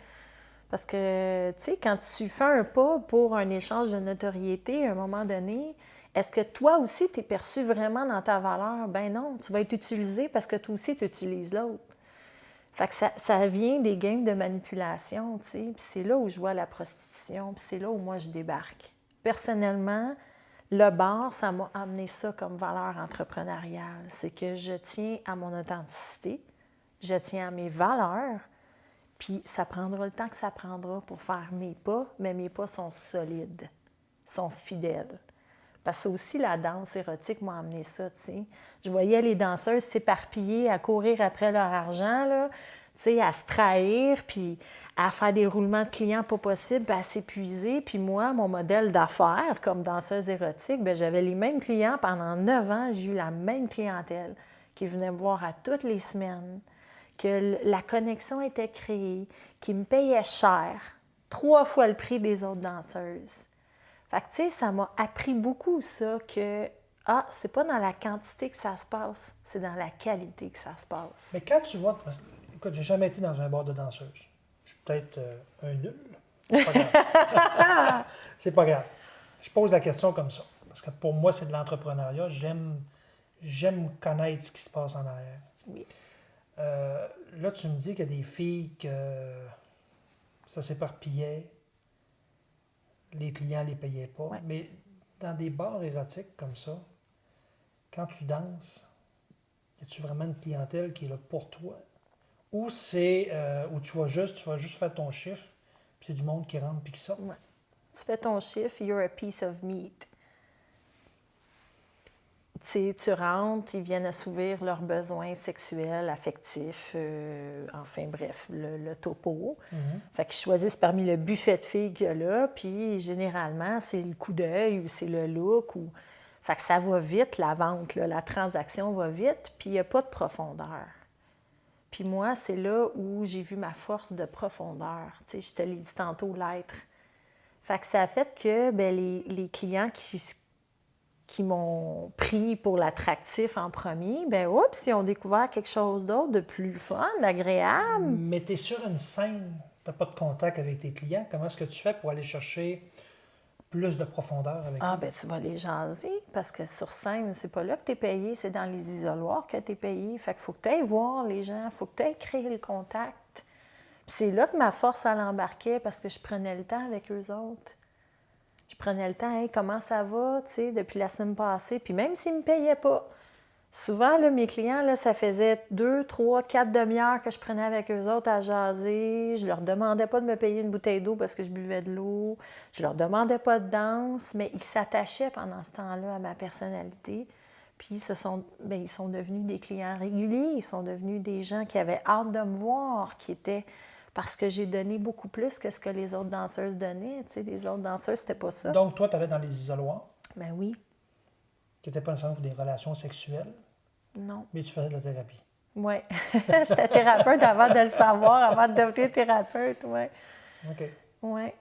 Parce que, tu sais, quand tu fais un pas pour un échange de notoriété à un moment donné, est-ce que toi aussi, tu es perçu vraiment dans ta valeur? Ben non, tu vas être utilisé parce que toi aussi, tu utilises l'autre. Fait que ça vient des games de manipulation, tu sais. Puis c'est là où je vois la prostitution, puis c'est là où moi, je débarque. Personnellement, le bar, ça m'a amené ça comme valeur entrepreneuriale. C'est que je tiens à mon authenticité, je tiens à mes valeurs, puis ça prendra le temps que ça prendra pour faire mes pas, mais mes pas sont solides, sont fidèles. Parce que aussi, la danse érotique m'a amené ça, tu sais. Je voyais les danseuses s'éparpiller, à courir après leur argent, là, tu sais, à se trahir, puis à faire des roulements de clients pas possibles, puis à s'épuiser. Puis moi, mon modèle d'affaires comme danseuse érotique, bien, j'avais les mêmes clients pendant 9 ans. J'ai eu la même clientèle qui venait me voir à toutes les semaines, que la connexion était créée, qui me payait cher, 3 fois le prix des autres danseuses. Fait que, tu sais, ça m'a appris beaucoup, ça, que, c'est pas dans la quantité que ça se passe, c'est dans la qualité que ça se passe. Mais quand tu vois, écoute, j'ai jamais été dans un bar de danseuse. Je suis peut-être un nul. C'est pas grave. C'est pas grave. Je pose la question comme ça. Parce que pour moi, c'est de l'entrepreneuriat. J'aime connaître ce qui se passe en arrière. Oui. Là, tu me dis qu'il y a des filles que ça s'éparpillait, les clients ne les payaient pas. Ouais. Mais dans des bars érotiques comme ça, quand tu danses, y a-tu vraiment une clientèle qui est là pour toi? Ou c'est où tu vas juste faire ton chiffre, puis c'est du monde qui rentre puis qui sort? Ouais. Tu fais ton chiffre, you're a piece of meat. Tu rentres, ils viennent assouvir leurs besoins sexuels, affectifs, enfin bref, le topo. Fait qu'ils choisissent parmi le buffet de filles qu'il y a là, puis généralement, c'est le coup d'œil ou c'est le look. Fait que ça va vite, la vente, là, la transaction va vite, puis il n'y a pas de profondeur. Puis moi, c'est là où j'ai vu ma force de profondeur. Tu sais, je te l'ai dit tantôt, l'être. Fait que ça a fait que ben, les clients qui m'ont pris pour l'attractif en premier, ben oups, ils ont découvert quelque chose d'autre de plus fun, d'agréable. Mais tu es sur une scène, tu n'as pas de contact avec tes clients. Comment est-ce que tu fais pour aller chercher plus de profondeur avec eux? Ben tu vas les jaser, parce que sur scène, c'est pas là que tu es payé, c'est dans les isoloirs que tu es payé. Fait qu'il faut que tu ailles voir les gens, il faut que tu ailles créer le contact. Puis c'est là que ma force, elle embarquait, parce que je prenais le temps avec eux autres. Je prenais le temps, hey, comment ça va, tu sais, depuis la semaine passée. Puis même s'ils ne me payaient pas, souvent, là, mes clients, là, ça faisait 2, 3, 4 demi-heures que je prenais avec eux autres à jaser. Je leur demandais pas de me payer une bouteille d'eau parce que je buvais de l'eau. Je leur demandais pas de danse, mais ils s'attachaient pendant ce temps-là à ma personnalité. Puis ils sont devenus des clients réguliers. Ils sont devenus des gens qui avaient hâte de me voir, qui étaient... Parce que j'ai donné beaucoup plus que ce que les autres danseuses donnaient. Tu sais, les autres danseuses, c'était pas ça. Donc, toi, tu allais dans les isoloirs. Ben oui. Qui n'étaient pas nécessairement pour des relations sexuelles. Non. Mais tu faisais de la thérapie. Oui. J'étais thérapeute avant de le savoir, avant de devenir thérapeute, oui. OK. Oui.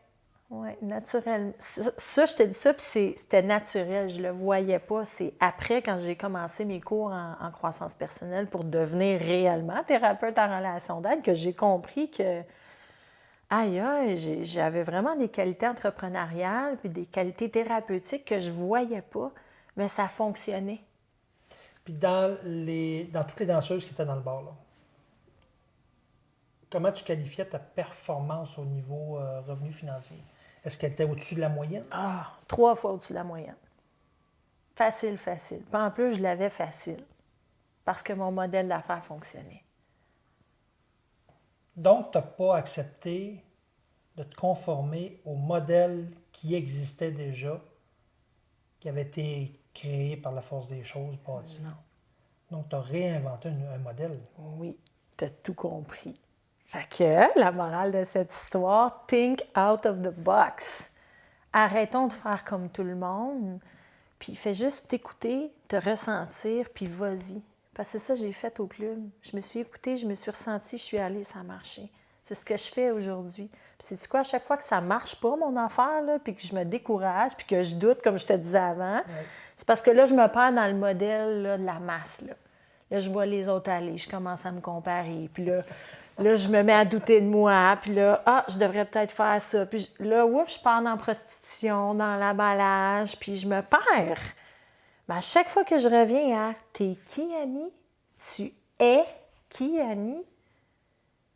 Oui, naturellement. Ça, je te dis ça, puis c'était naturel. Je le voyais pas. C'est après, quand j'ai commencé mes cours en croissance personnelle pour devenir réellement thérapeute en relation d'aide, que j'ai compris que, aïe, aïe, j'avais vraiment des qualités entrepreneuriales puis des qualités thérapeutiques que je voyais pas, mais ça fonctionnait. Puis dans toutes les danseuses qui étaient dans le bar, là, comment tu qualifiais ta performance au niveau revenu financier? Est-ce qu'elle était au-dessus de la moyenne? Ah, 3 fois au-dessus de la moyenne. Facile, facile. Puis en plus, je l'avais facile parce que mon modèle d'affaires fonctionnait. Donc, tu n'as pas accepté de te conformer au modèle qui existait déjà, qui avait été créé par la force des choses, bâti. Non. Donc, tu as réinventé un modèle. Oui, tu as tout compris. Fait que la morale de cette histoire, think out of the box. Arrêtons de faire comme tout le monde, puis fais juste t'écouter, te ressentir, puis vas-y. Parce que c'est ça que j'ai fait au club. Je me suis écoutée, je me suis ressentie, je suis allée, ça a marché. C'est ce que je fais aujourd'hui. Puis sais-tu quoi, à chaque fois que ça marche pas, mon affaire, là, puis que je me décourage, puis que je doute, comme je te disais avant, c'est parce que là, je me perds dans le modèle là, de la masse. Là, je vois les autres aller, je commence à me comparer. Puis là, je me mets à douter de moi. Puis là, je devrais peut-être faire ça. Puis là, oups, je pars dans la prostitution, dans l'emballage, puis je me perds. Mais à chaque fois que je reviens à « T'es qui, Annie? Tu es qui, Annie?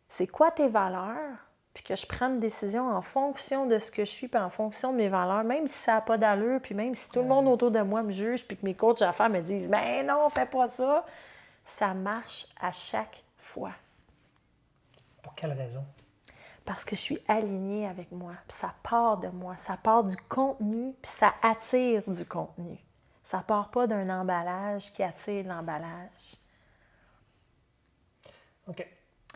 C'est quoi tes valeurs? » Puis que je prenne une décision en fonction de ce que je suis, puis en fonction de mes valeurs, même si ça n'a pas d'allure, puis même si tout le monde autour de moi me juge, puis que mes coachs d'affaires me disent « Ben non, fais pas ça! » Ça marche à chaque fois. Pour quelle raison? Parce que je suis alignée avec moi, puis ça part de moi, ça part du contenu, puis ça attire du contenu. Ça part pas d'un emballage qui attire l'emballage. OK.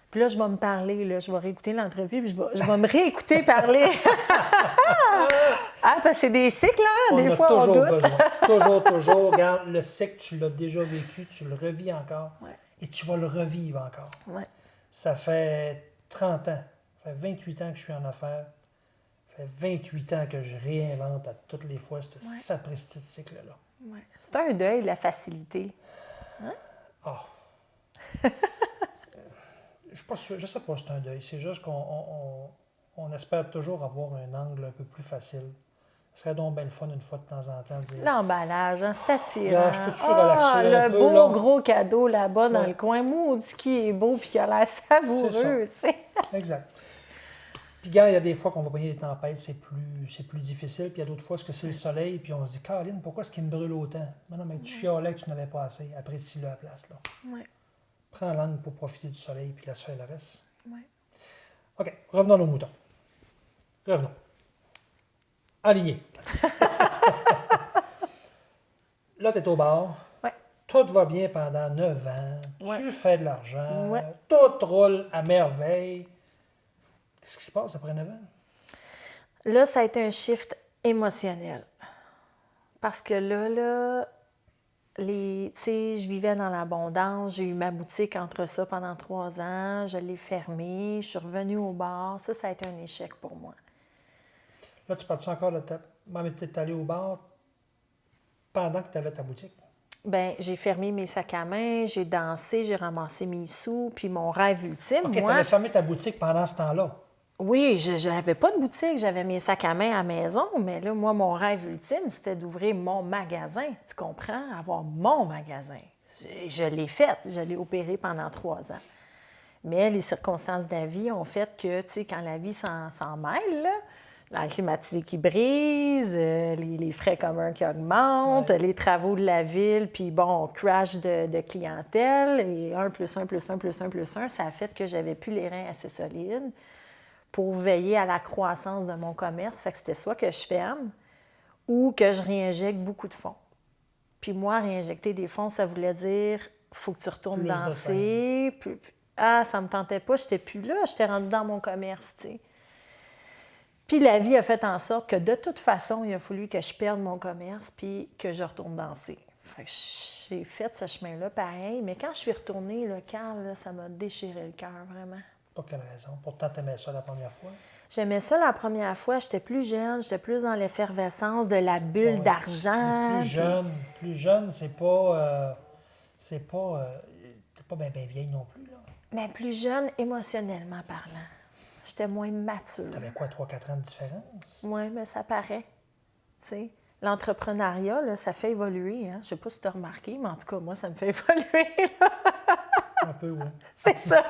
Puis là, je vais me parler, là, je vais réécouter l'entrevue, puis je vais me réécouter parler. Parce que c'est des cycles, hein? Des fois, on doute. Toujours. Regarde, le cycle, tu l'as déjà vécu, tu le revis encore, et tu vas le revivre encore. Ouais. Ça fait 30 ans, ça fait 28 ans que je suis en affaires, ça fait 28 ans que je réinvente à toutes les fois ce sapristi de cycle-là. Ouais. C'est un deuil de la facilité. Hein? Ah! Je suis pas sûr, je sais pas si c'est un deuil, c'est juste qu'on espère toujours avoir un angle un peu plus facile. Ce serait donc bien le fun une fois de temps en temps de dire L'emballage, hein, c'est attirant. là, je peux-tu relaxer un le peu, beau là? gros cadeau là-bas dans Ouais. le coin, maudit qui est beau puis qui a l'air savoureux, tu sais. Exact. Puis, gars, il y a des fois qu'on va payer des tempêtes, c'est plus difficile. Puis, il y a d'autres fois, que c'est le soleil, puis on se dit, Caroline, pourquoi est-ce qu'il me brûle autant? Mais non, mais tu chialais que tu n'avais pas assez. Après, tu l'as à la place, là. Ouais. Prends l'angle pour profiter du soleil, puis laisse faire le reste. Ouais. OK, revenons à nos moutons. Revenons. Aligné. Là, tu es au bar. Ouais. Tout va bien pendant 9 ans. Ouais. Tu fais de l'argent. Ouais. Tout roule à merveille. Qu'est-ce qui se passe après 9 ans? Là, ça a été un shift émotionnel. Parce que là, tu sais, je vivais dans l'abondance. J'ai eu ma boutique entre ça pendant 3 ans. Je l'ai fermée. Je suis revenue au bar. Ça a été un échec pour moi. Là, tu parles-tu encore de ta... Mais tu es allé au bar pendant que tu avais ta boutique? Bien, j'ai fermé mes sacs à main, j'ai dansé, j'ai ramassé mes sous, puis mon rêve ultime, OK, tu moi... avais fermé ta boutique pendant ce temps-là. Oui, je n'avais pas de boutique, j'avais mes sacs à main à la maison, mais là, moi, mon rêve ultime, c'était d'ouvrir mon magasin, tu comprends? Avoir mon magasin. Je l'ai fait, je l'ai opéré pendant 3 ans. Mais les circonstances de la vie ont fait que, tu sais, quand la vie s'en mêle, là, la climatisée qui brise, les frais communs qui augmentent, les travaux de la ville, puis bon, crash de clientèle, et 1 plus 1 plus 1 plus 1 plus 1, ça a fait que j'avais plus les reins assez solides pour veiller à la croissance de mon commerce. Fait que c'était soit que je ferme ou que je réinjecte beaucoup de fonds. Puis moi, réinjecter des fonds, ça voulait dire faut que tu retournes danser. Ça me tentait pas, j'étais plus là, j'étais rendue dans mon commerce, tu sais. Puis la vie a fait en sorte que de toute façon, il a fallu que je perde mon commerce puis que je retourne danser. Fait que j'ai fait ce chemin-là pareil, mais quand je suis retournée, le Carl, là, ça m'a déchiré le cœur, vraiment. Pour quelle raison? Pourtant, tu aimais ça la première fois? J'aimais ça la première fois. J'étais plus jeune, j'étais plus dans l'effervescence de la bulle Ouais. d'argent. Plus jeune, c'est pas... t'es pas bien vieille non plus, là. Mais plus jeune, émotionnellement parlant. J'étais moins mature. T'avais quoi, 3-4 ans de différence? Oui, mais ça paraît. Tu sais, l'entrepreneuriat, là, ça fait évoluer. Hein? Je ne sais pas si tu as remarqué, mais en tout cas, moi, ça me fait évoluer. Là. Un peu, oui. C'est ça.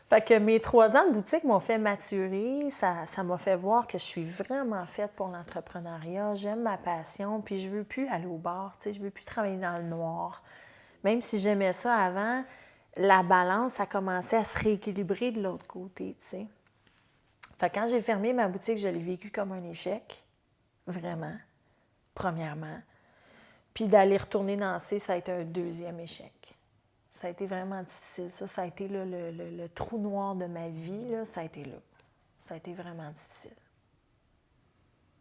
Fait que mes 3 ans de boutique m'ont fait maturer. Ça m'a fait voir que je suis vraiment faite pour l'entrepreneuriat. J'aime ma passion, puis je ne veux plus aller au bar. Tu sais, je ne veux plus travailler dans le noir. Même si j'aimais ça avant, la balance a commencé à se rééquilibrer de l'autre côté, tu sais. Fait que quand j'ai fermé ma boutique, je l'ai vécu comme un échec. Vraiment. Premièrement. Puis d'aller retourner danser, ça a été un deuxième échec. Ça a été vraiment difficile. Ça a été là, le trou noir de ma vie. Là, ça a été là. Ça a été vraiment difficile.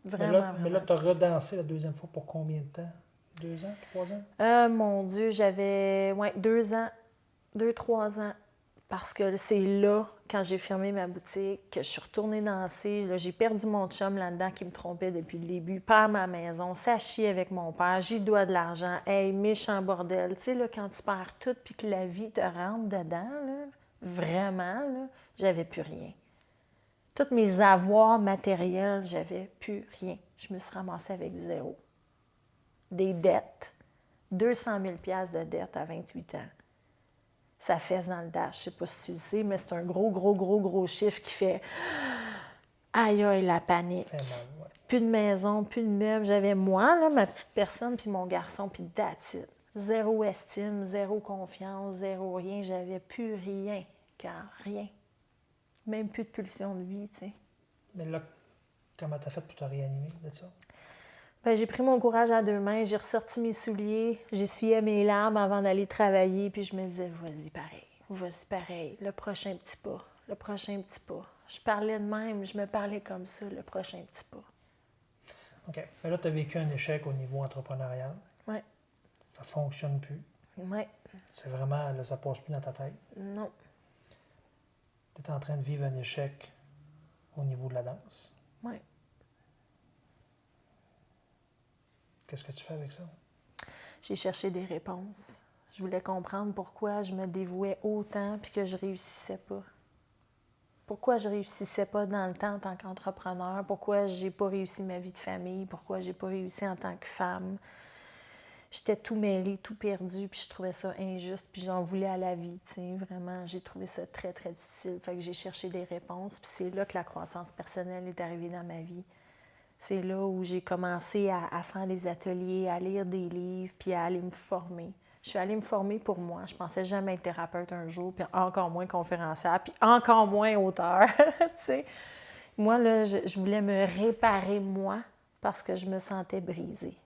Vraiment, Mais là, tu as difficile. redansé la deuxième fois pour combien de temps? 2 ans? 3 ans? Mon Dieu, j'avais 2 ans, 2-3 ans. Parce que c'est là, quand j'ai fermé ma boutique, que je suis retournée danser. Là, j'ai perdu mon chum là-dedans qui me trompait depuis le début. Père ma maison, ça chie avec mon père, j'y dois de l'argent. Hey, méchant bordel. Tu sais, là, quand tu perds tout puis que la vie te rentre dedans, là, vraiment, là, j'avais plus rien. Tous mes avoirs matériels, j'avais plus rien. Je me suis ramassée avec 0. Des dettes. 200 000 $ de dettes à 28 ans. Ça fesse dans le dash. Je ne sais pas si tu le sais, mais c'est un gros chiffre qui fait aïe aïe la panique. Fait mal, ouais. Plus de maison, plus de meubles. J'avais moi, là, ma petite personne, puis mon garçon, puis that's it. 0 estime, 0 confiance, 0 rien. J'avais plus rien, car rien. Même plus de pulsion de vie, tu sais. Mais là, comment t'as fait pour te réanimer de ça? Ben, j'ai pris mon courage à 2 mains, j'ai ressorti mes souliers, j'essuyais mes larmes avant d'aller travailler, puis je me disais, vas-y pareil, le prochain petit pas, le prochain petit pas. Je parlais de même, je me parlais comme ça, le prochain petit pas. OK. Mais là, tu as vécu un échec au niveau entrepreneurial. Oui. Ça fonctionne plus. Oui. C'est vraiment, là, ça passe plus dans ta tête. Non. Tu es en train de vivre un échec au niveau de la danse. Oui. Qu'est-ce que tu fais avec ça? J'ai cherché des réponses. Je voulais comprendre pourquoi je me dévouais autant puis que je réussissais pas. Pourquoi je réussissais pas dans le temps en tant qu'entrepreneur? Pourquoi j'ai pas réussi ma vie de famille? Pourquoi j'ai pas réussi en tant que femme? J'étais tout mêlée, tout perdue, puis je trouvais ça injuste, puis j'en voulais à la vie, tu sais, vraiment. J'ai trouvé ça très, très difficile. Fait que j'ai cherché des réponses, puis c'est là que la croissance personnelle est arrivée dans ma vie. C'est là où j'ai commencé à faire des ateliers, à lire des livres, puis à aller me former. Je suis allée me former pour moi. Je pensais jamais être thérapeute un jour, puis encore moins conférencière, puis encore moins auteur, tu sais. Moi, là, je voulais me réparer, moi, parce que je me sentais brisée.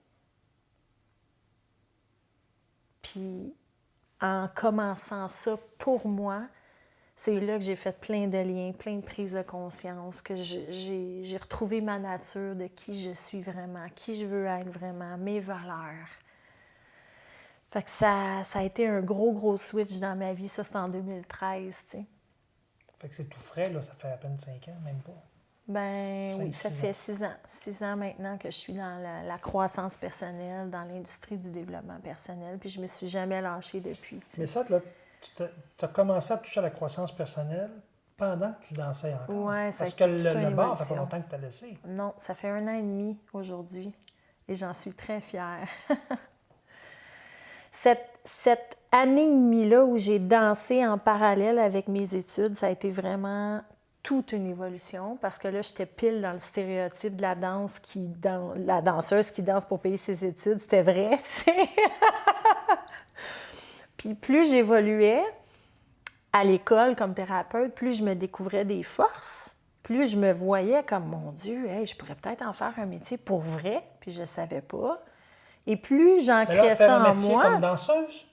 Puis, en commençant ça pour moi, c'est là que j'ai fait plein de liens, plein de prises de conscience, que j'ai retrouvé ma nature, de qui je suis vraiment, qui je veux être vraiment, mes valeurs. Fait que ça a été un gros switch dans ma vie. Ça, c'était en 2013, tu sais. Fait que c'est tout frais, là. Ça fait à peine 5 ans, même pas. Ben oui, ça 6 fait ans. 6 ans. 6 ans maintenant que je suis dans la croissance personnelle, dans l'industrie du développement personnel, puis je me suis jamais lâchée depuis. Tu sais. Mais ça, là, tu as commencé à toucher à la croissance personnelle pendant que tu dansais encore. Ouais, ça a Parce été que toute une le bar, ça fait évolution. longtemps que tu as laissé. Non, ça fait 1 an et demi aujourd'hui et j'en suis très fière. Cette année et demie-là où j'ai dansé en parallèle avec mes études, ça a été vraiment toute une évolution parce que là, j'étais pile dans le stéréotype de la la danseuse qui danse pour payer ses études. C'était vrai, tu sais. Puis plus j'évoluais à l'école comme thérapeute, plus je me découvrais des forces, plus je me voyais comme, mon Dieu, hey, je pourrais peut-être en faire un métier pour vrai, puis je ne savais pas. Et plus Mais là, j'ancrais faire ça un en métier moi, comme danseuse,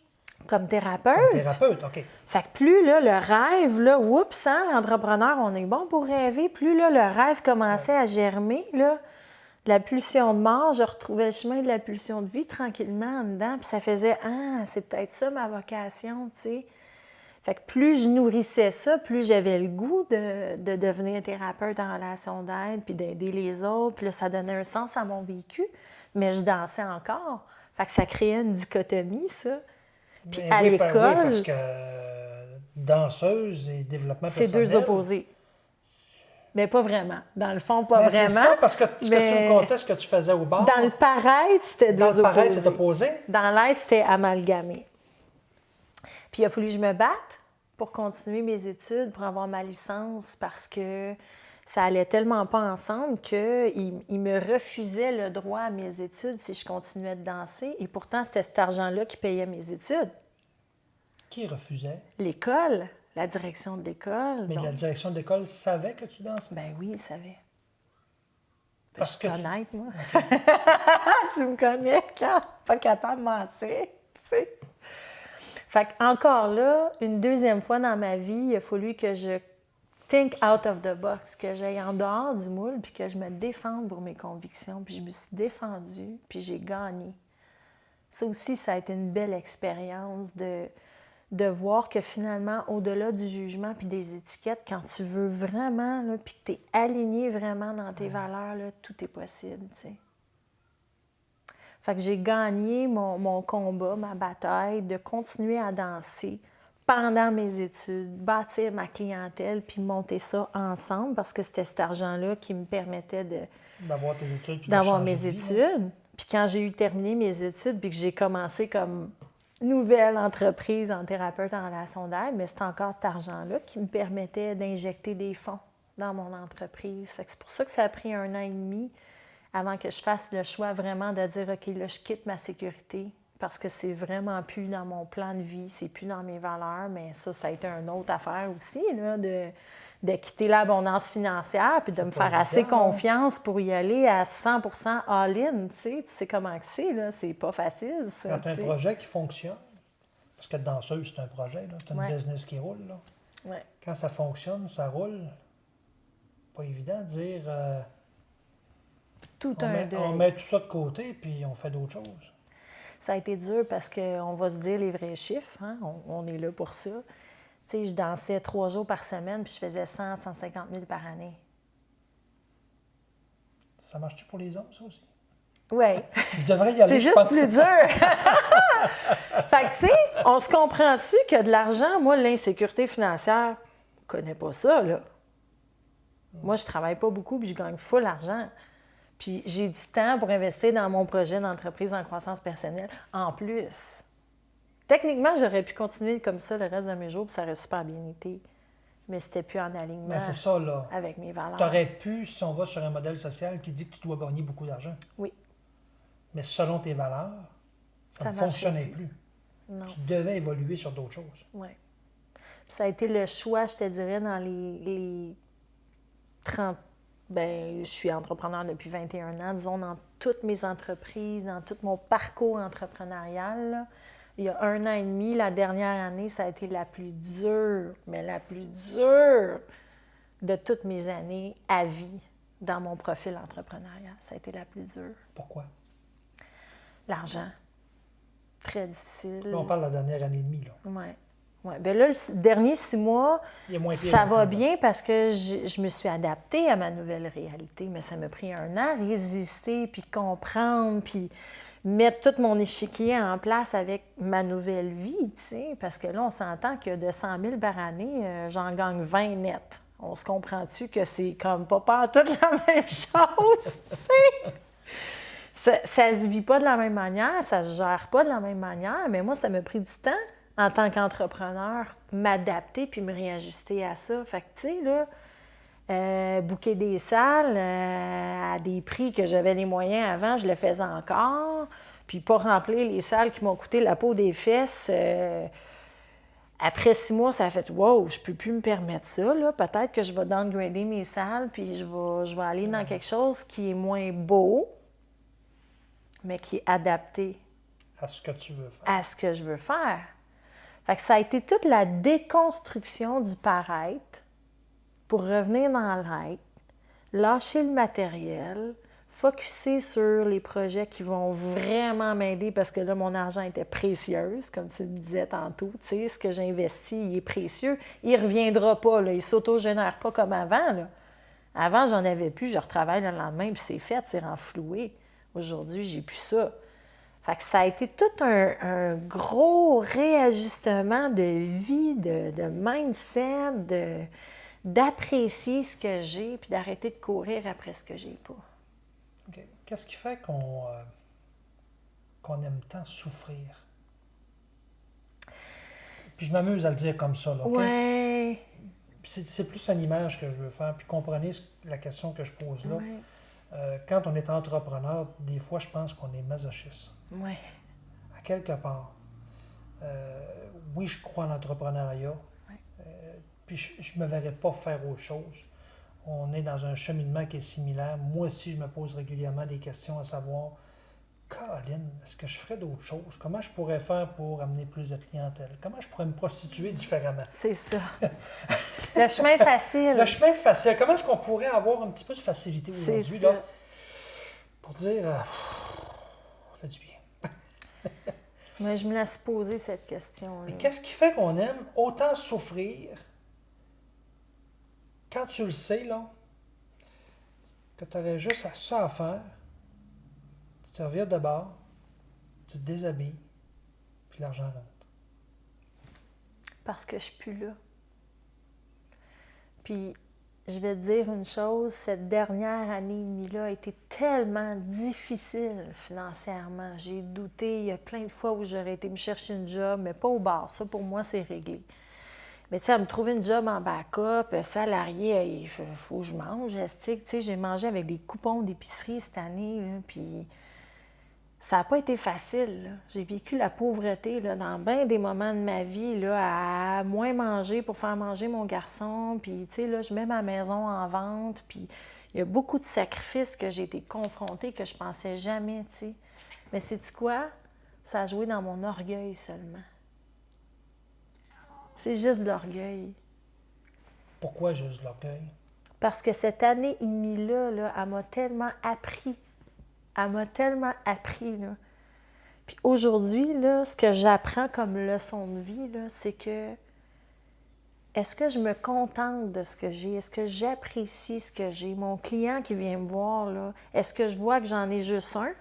comme thérapeute. comme thérapeute, OK. Fait que plus là, le rêve, là, oups, hein, l'entrepreneur, on est bon pour rêver, plus là, le rêve commençait à germer, là, de la pulsion de mort, je retrouvais le chemin de la pulsion de vie tranquillement en dedans, puis ça faisait, ah, c'est peut-être ça ma vocation, tu sais. Fait que plus je nourrissais ça, plus j'avais le goût de devenir thérapeute en relation d'aide, puis d'aider les autres. Puis là, ça donnait un sens à mon vécu, mais je dansais encore. Fait que ça créait une dichotomie, ça. Puis Ben à oui, l'école, oui, parce que danseuse et développement c'est personnel... deux opposés. Mais pas vraiment. Dans le fond, pas Ben, vraiment. c'est ça, parce que ce que tu mais me contais, ce que tu faisais au bar, dans le paraître, c'était dans deux le paraître, opposés. c'est opposé. Dans l'être, c'était amalgamé. Puis il a fallu que je me batte pour continuer mes études, pour avoir ma licence, parce que ça allait tellement pas ensemble qu'il me refusait le droit à mes études si je continuais de danser. Et pourtant, c'était cet argent-là qui payait mes études. Qui refusait? L'école, la direction de l'école. Mais donc- la direction de l'école savait que tu dansais? Ben oui, il savait. Parce Je que suis tu- honnête, moi. Tu me connais, quand pas capable de mentir, tu sais. Fait encore là, une deuxième fois dans ma vie, il a fallu que je think out of the box, que j'aille en dehors du moule, puis que je me défende pour mes convictions. Puis je me suis défendue, puis j'ai gagné. Ça aussi, ça a été une belle expérience de voir que finalement, au-delà du jugement puis des étiquettes, quand tu veux vraiment, là, puis que tu es aligné vraiment dans tes valeurs, là, tout est possible, tu sais. Fait que j'ai gagné mon combat, ma bataille, de continuer à danser pendant mes études, bâtir ma clientèle, puis monter ça ensemble, parce que c'était cet argent-là qui me permettait d'avoir tes études puis de d'avoir changer mes de vie, là. études. Puis quand j'ai eu terminé mes études, puis que j'ai commencé comme nouvelle entreprise en thérapeute en relation d'aide, mais c'était encore cet argent-là qui me permettait d'injecter des fonds dans mon entreprise. Fait que c'est pour ça que ça a pris 1 an et demi avant que je fasse le choix vraiment de dire, OK, là, je quitte ma sécurité parce que c'est vraiment plus dans mon plan de vie, c'est plus dans mes valeurs, mais ça a été une autre affaire aussi, là, de quitter l'abondance financière puis de C'est me pas faire assez évident, hein? confiance pour y aller à 100% all-in, tu sais comment que c'est, là, c'est pas facile, ça, Quand tu as un tu sais. projet qui fonctionne, parce que danseuse, c'est un projet, là, c'est une Ouais. business qui roule. Là. Ouais. Quand ça fonctionne, ça roule. Pas évident de dire Tout on un met, deuil. on met tout ça de côté puis on fait d'autres choses. Ça a été dur parce qu'on va se dire les vrais chiffres, hein? On est là pour ça. Tu sais, je dansais 3 jours par semaine puis je faisais 100, 150 000 par année. Ça marche-tu pour les hommes, ça aussi? Oui. Je devrais y aller. C'est je juste pense. plus dur. Fait que, tu sais, on se comprend-tu que de l'argent, moi, l'insécurité financière, je connais pas ça, là. Moi, je travaille pas beaucoup puis je gagne full argent. Puis j'ai du temps pour investir dans mon projet d'entreprise en croissance personnelle en plus. Techniquement, j'aurais pu continuer comme ça le reste de mes jours puis ça aurait super bien été. Mais c'était plus en alignement Mais c'est ça, là. avec mes valeurs. Tu aurais pu, si on va sur un modèle social qui dit que tu dois gagner beaucoup d'argent. Oui. Mais selon tes valeurs, ça Ça ne marchait fonctionnait plus. plus. Non. Tu devais évoluer sur d'autres choses. Oui. Ça a été le choix, je te dirais, dans les 30... Bien, je suis entrepreneur depuis 21 ans, disons, dans toutes mes entreprises, dans tout mon parcours entrepreneurial. Là. Il y a 1 an et demi, la dernière année, ça a été la plus dure, mais la plus dure de toutes mes années à vie dans mon profil entrepreneurial. Ça a été la plus dure. Pourquoi? L'argent. Très difficile. Là, on parle de la dernière année et demie. Là. Oui. Ouais. Bien là, le dernier 6 mois, Il y a moins pire ça non va plus, là. bien parce que je me suis adaptée à ma nouvelle réalité, mais ça m'a pris 1 an à résister, puis comprendre, puis mettre tout mon échiquier en place avec ma nouvelle vie, tu sais, parce que là, on s'entend que de 100 000 par année, j'en gagne 20 net. On se comprend-tu que c'est comme pas toute la même chose, tu sais? Ça se vit pas de la même manière, ça se gère pas de la même manière, mais moi, ça m'a pris du temps en tant qu'entrepreneur, m'adapter puis me réajuster à ça. Fait que, tu sais, là, booker des salles à des prix que j'avais les moyens avant, je le faisais encore. Puis pas remplir les salles qui m'ont coûté la peau des fesses. Après 6 mois, ça a fait « Wow, je peux plus me permettre ça, là. Peut-être que je vais downgrader mes salles puis je vais aller dans quelque chose qui est moins beau, mais qui est adapté À ce que tu veux faire. à ce que je veux faire. » Fait que ça a été toute la déconstruction du paraître pour revenir dans l'être, lâcher le matériel, focusser sur les projets qui vont vraiment m'aider parce que là, mon argent était précieux, comme tu me disais tantôt. Tu sais, ce que j'ai investi, il est précieux. Il ne reviendra pas, là. Il ne s'autogénère pas comme avant, là. Avant, j'en avais plus, je retravaille le lendemain, puis c'est fait, c'est renfloué. Aujourd'hui, j'ai plus ça. Fait que ça a été tout un gros réajustement de vie, de mindset, d'apprécier ce que j'ai, puis d'arrêter de courir après ce que j'ai pas. OK. Qu'est-ce qui fait qu'on aime tant souffrir? Puis je m'amuse à le dire comme ça, là, OK? Ouais. C'est plus une image que je veux faire, puis comprenez la question que je pose là. Ouais. Quand on est entrepreneur, des fois, je pense qu'on est masochiste. Ouais. À quelque part. Oui, je crois en l'entrepreneuriat, Ouais. puis je ne me verrais pas faire autre chose. On est dans un cheminement qui est similaire. Moi aussi, je me pose régulièrement des questions à savoir, Colin, est-ce que je ferais d'autres choses? Comment je pourrais faire pour amener plus de clientèle? Comment je pourrais me prostituer différemment? C'est ça. Le chemin facile. Le chemin facile. Comment est-ce qu'on pourrait avoir un petit peu de facilité C'est aujourd'hui ça. là, pour dire, ça fait du bien. Mais je me laisse poser cette question-là. Mais qu'est-ce qui fait qu'on aime autant souffrir quand tu le sais, là, que tu aurais juste ça à faire, tu te revires de bord, tu te déshabilles, puis l'argent rentre. Parce que je suis plus là. Puis, je vais te dire une chose, cette dernière année et demie-là a été tellement difficile financièrement. J'ai douté, il y a plein de fois où j'aurais été me chercher une job, mais pas au bar. Ça, pour moi, c'est réglé. Mais tu sais, à me trouver une job en backup, salarié, il faut que je mange. Tu sais, j'ai mangé avec des coupons d'épicerie cette année, là, puis ça n'a pas été facile, là. J'ai vécu la pauvreté là, dans bien des moments de ma vie, là, à moins manger pour faire manger mon garçon. Puis, tu sais, là, je mets ma maison en vente. Puis, il y a beaucoup de sacrifices que j'ai été confrontée que je pensais jamais, tu sais. Mais sais-tu quoi? Ça a joué dans mon orgueil seulement. C'est juste de l'orgueil. Pourquoi juste l'orgueil? Parce que cette année et demie-là, là, elle m'a tellement appris. Elle m'a tellement appris, là. Puis aujourd'hui, là, ce que j'apprends comme leçon de vie, là, c'est que est-ce que je me contente de ce que j'ai? Est-ce que j'apprécie ce que j'ai? Mon client qui vient me voir, là, est-ce que je vois que j'en ai juste un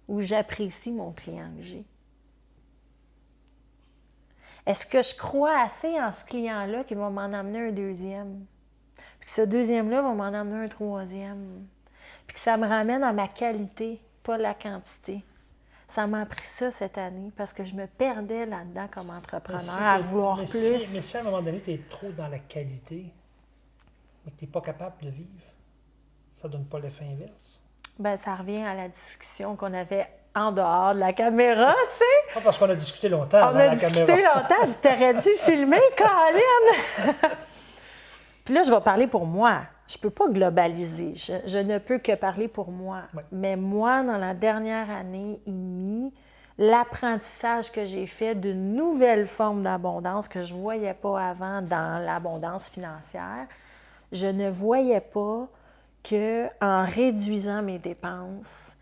ou j'apprécie mon client que j'ai? Est-ce que je crois assez en ce client-là qu'il va m'en amener un deuxième? Puis que ce deuxième-là va m'en amener un troisième? Puis que ça me ramène à ma qualité, pas la quantité. Ça m'a appris ça cette année parce que je me perdais là-dedans comme entrepreneur à vouloir plus. Mais si à un moment donné, tu es trop dans la qualité, mais que tu n'es pas capable de vivre, ça ne donne pas l'effet inverse. Bien, ça revient à la discussion qu'on avait en dehors de la caméra, tu sais. Pas parce qu'on a discuté longtemps On a discuté longtemps, je t'aurais dû filmer, Colin! Puis là, je vais parler pour moi. Je ne peux pas globaliser. Je ne peux que parler pour moi. Oui. Mais moi, dans la dernière année et demie, l'apprentissage que j'ai fait d'une nouvelle forme d'abondance que je ne voyais pas avant dans l'abondance financière, je ne voyais pas qu'en réduisant mes dépenses,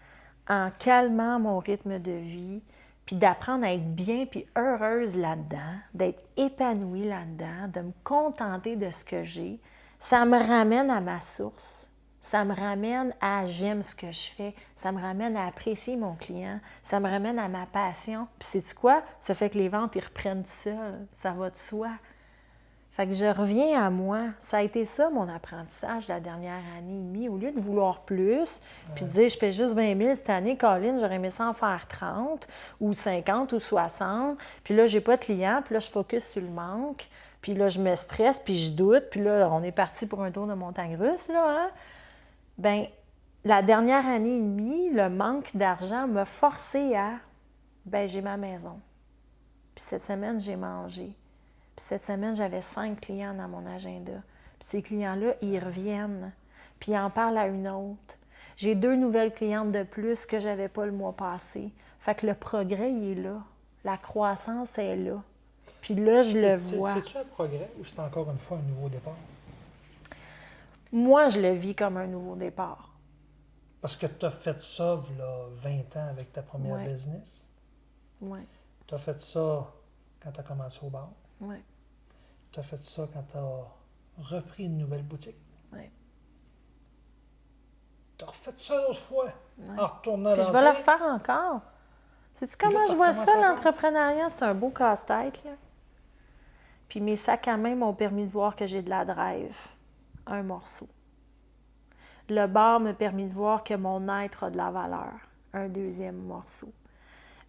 en calmant mon rythme de vie, puis d'apprendre à être bien puis heureuse là-dedans, d'être épanouie là-dedans, de me contenter de ce que j'ai, ça me ramène à ma source. Ça me ramène à j'aime ce que je fais. Ça me ramène à apprécier mon client. Ça me ramène à ma passion. Puis sais-tu quoi? Ça fait que les ventes, ils reprennent tout seuls. Ça va de soi. Fait que je reviens à moi. Ça a été ça, mon apprentissage la dernière année et demie. Au lieu de vouloir plus, puis de dire, je fais juste 20 000 cette année, Colin, j'aurais aimé ça en faire 30 ou 50 ou 60. Puis là, j'ai pas de clients, puis là, je focus sur le manque. Puis là, je me stresse, puis je doute. Puis là, on est parti pour un tour de montagne russe, là, hein? Bien, la dernière année et demie, le manque d'argent m'a forcé à, bien, j'ai ma maison. Puis cette semaine, j'ai mangé. Puis cette semaine, j'avais 5 clients dans mon agenda. Puis ces clients-là, ils reviennent. Puis ils en parlent à une autre. J'ai 2 nouvelles clientes de plus que je n'avais pas le mois passé. Fait que le progrès, il est là. La croissance est là. Puis là, je le vois. C'est-tu un progrès ou c'est encore une fois un nouveau départ? Moi, je le vis comme un nouveau départ. Parce que tu as fait ça, là, 20 ans avec ta première Ouais. business. Oui, Tu as fait ça quand tu as commencé au bar. oui, Tu as fait ça quand tu as repris une nouvelle boutique. oui. Tu as refait ça une autre fois Ouais. en retournant Puis dans je vais le refaire encore. Sais-tu Puis là, comment tu je vois recommences ça, encore? l'entrepreneuriat? C'est un beau casse-tête, là. Puis mes sacs à main m'ont permis de voir que j'ai de la drive. Un morceau. Le bar m'a permis de voir que mon être a de la valeur. Un deuxième morceau.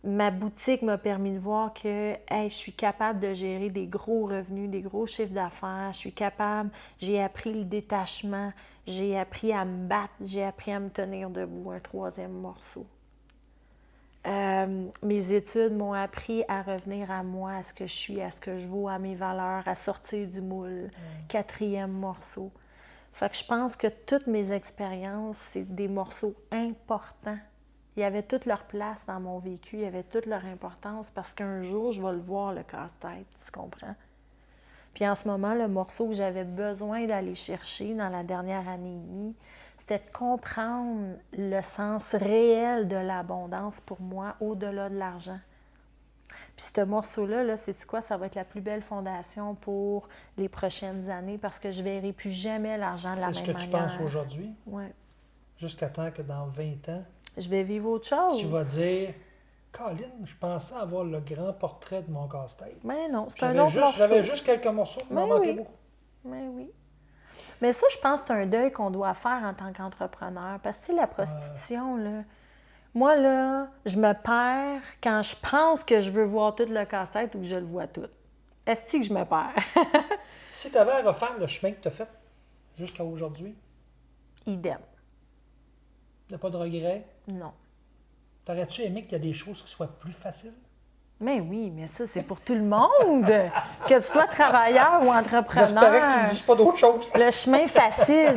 Ma boutique m'a permis de voir que hey, je suis capable de gérer des gros revenus, des gros chiffres d'affaires. Je suis capable, j'ai appris le détachement, j'ai appris à me battre, j'ai appris à me tenir debout. Un troisième morceau. Mes études m'ont appris à revenir à moi, à ce que je suis, à ce que je vaux, à mes valeurs, à sortir du moule. Quatrième morceau. Fait que je pense que toutes mes expériences, c'est des morceaux importants. Il y avait toute leur place dans mon vécu, il y avait toute leur importance parce qu'un jour, je vais le voir, le casse-tête, tu comprends? Puis en ce moment, le morceau que j'avais besoin d'aller chercher dans la dernière année et demie, c'était de comprendre le sens réel de l'abondance pour moi, au-delà de l'argent. Puis ce morceau-là, là, sais-tu quoi? Ça va être la plus belle fondation pour les prochaines années parce que je ne verrai plus jamais l'argent de la même C'est manière. ce que tu penses aujourd'hui, Oui. jusqu'à temps que dans 20 ans, Je vais vivre autre chose. tu vas dire Colin, je pensais avoir le grand portrait de mon casse-tête. Mais non, c'est un autre morceau. J'avais juste quelques morceaux qui m'en manquaient beaucoup. Mais oui. Mais ça, je pense que c'est un deuil qu'on doit faire en tant qu'entrepreneur. Parce que, tu sais, la prostitution, là, moi, là, je me perds quand je pense que je veux voir tout le casse-tête ou que je le vois tout. Est-ce que je me perds? Si tu avais à refaire le chemin que tu as fait jusqu'à aujourd'hui, Idem. il n'y a pas de regret, Non. t'aurais-tu aimé qu'il y ait des choses qui soient plus faciles? Mais oui, mais ça, c'est pour tout le monde. Que tu sois travailleur ou entrepreneur. J'espérais que tu ne me dises pas d'autre chose. Le chemin facile,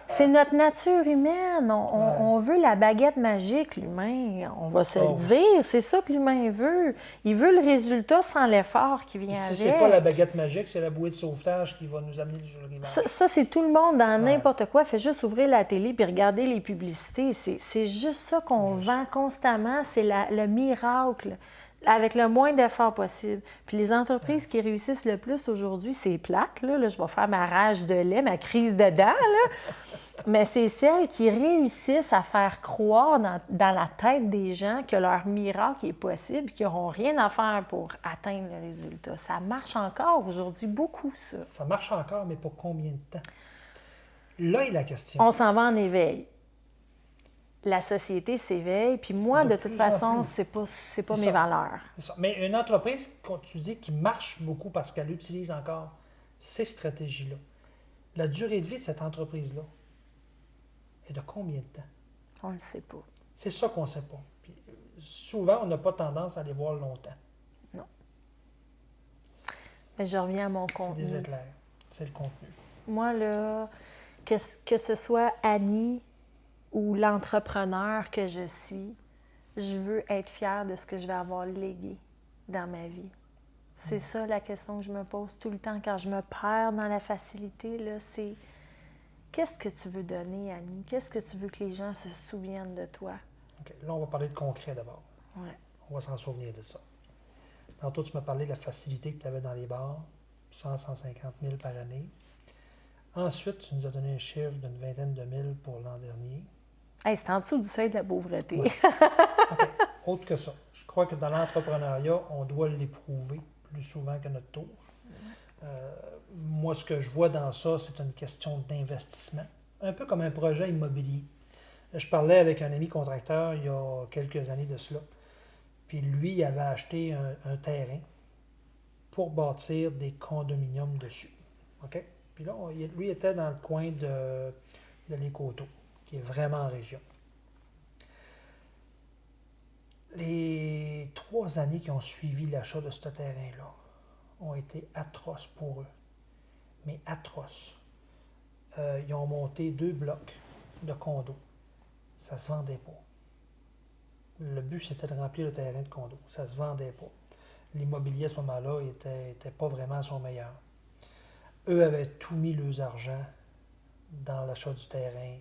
c'est notre nature humaine. On veut la baguette magique, l'humain. On va se le dire. C'est ça que l'humain veut. Il veut le résultat sans l'effort qui vient avec. C'est pas la baguette magique, c'est la bouée de sauvetage qui va nous amener le rivage. Ça, c'est tout le monde dans n'importe quoi. Fait juste ouvrir la télé puis regarder les publicités. C'est juste ça qu'on vend constamment. C'est le miracle. Avec le moins d'efforts possible. Puis les entreprises qui réussissent le plus aujourd'hui, c'est plate, là, je vais faire ma rage de lait, ma crise de dents, là. Mais c'est celles qui réussissent à faire croire dans la tête des gens que leur miracle est possible et qu'ils n'auront rien à faire pour atteindre le résultat. Ça marche encore aujourd'hui, beaucoup, ça. Ça marche encore, mais pour combien de temps? Là est la question. On s'en va en éveil. La société s'éveille, puis moi, de toute façon, c'est pas mes valeurs. C'est ça. Mais une entreprise, quand tu dis, qui marche beaucoup parce qu'elle utilise encore ces stratégies-là, la durée de vie de cette entreprise-là est de combien de temps? On ne le sait pas. C'est ça qu'on ne sait pas. Puis, souvent, on n'a pas tendance à les voir longtemps. Non. Mais je reviens à mon contenu. C'est des éclairs. C'est le contenu. Moi, là, que ce soit Annie ou l'entrepreneur que je suis, je veux être fière de ce que je vais avoir légué dans ma vie. C'est ça la question que je me pose tout le temps quand je me perds dans la facilité, là, c'est qu'est-ce que tu veux donner, Annie? Qu'est-ce que tu veux que les gens se souviennent de toi? OK. Là, on va parler de concret d'abord. Ouais. On va s'en souvenir de ça. Tantôt, tu m'as parlé de la facilité que tu avais dans les bars, 150 000 par année. Ensuite, tu nous as donné un chiffre d'une vingtaine de mille pour l'an dernier. Hey, c'est en dessous du seuil de la pauvreté. Ouais. Okay. Autre que ça, je crois que dans l'entrepreneuriat, on doit l'éprouver plus souvent qu'à notre tour. Moi, ce que je vois dans ça, c'est une question d'investissement, un peu comme un projet immobilier. Je parlais avec un ami contracteur il y a quelques années de cela, puis lui, il avait acheté un terrain pour bâtir des condominiums dessus. OK? Puis là, lui était dans le coin de l'Écoto, qui est vraiment en région. Les 3 années qui ont suivi l'achat de ce terrain-là ont été atroces pour eux. Mais atroces. Ils ont monté 2 blocs de condos. Ça ne se vendait pas. Le but, c'était de remplir le terrain de condos. Ça ne se vendait pas. L'immobilier, à ce moment-là, n'était pas vraiment à son meilleur. Eux avaient tout mis leurs argent dans l'achat du terrain.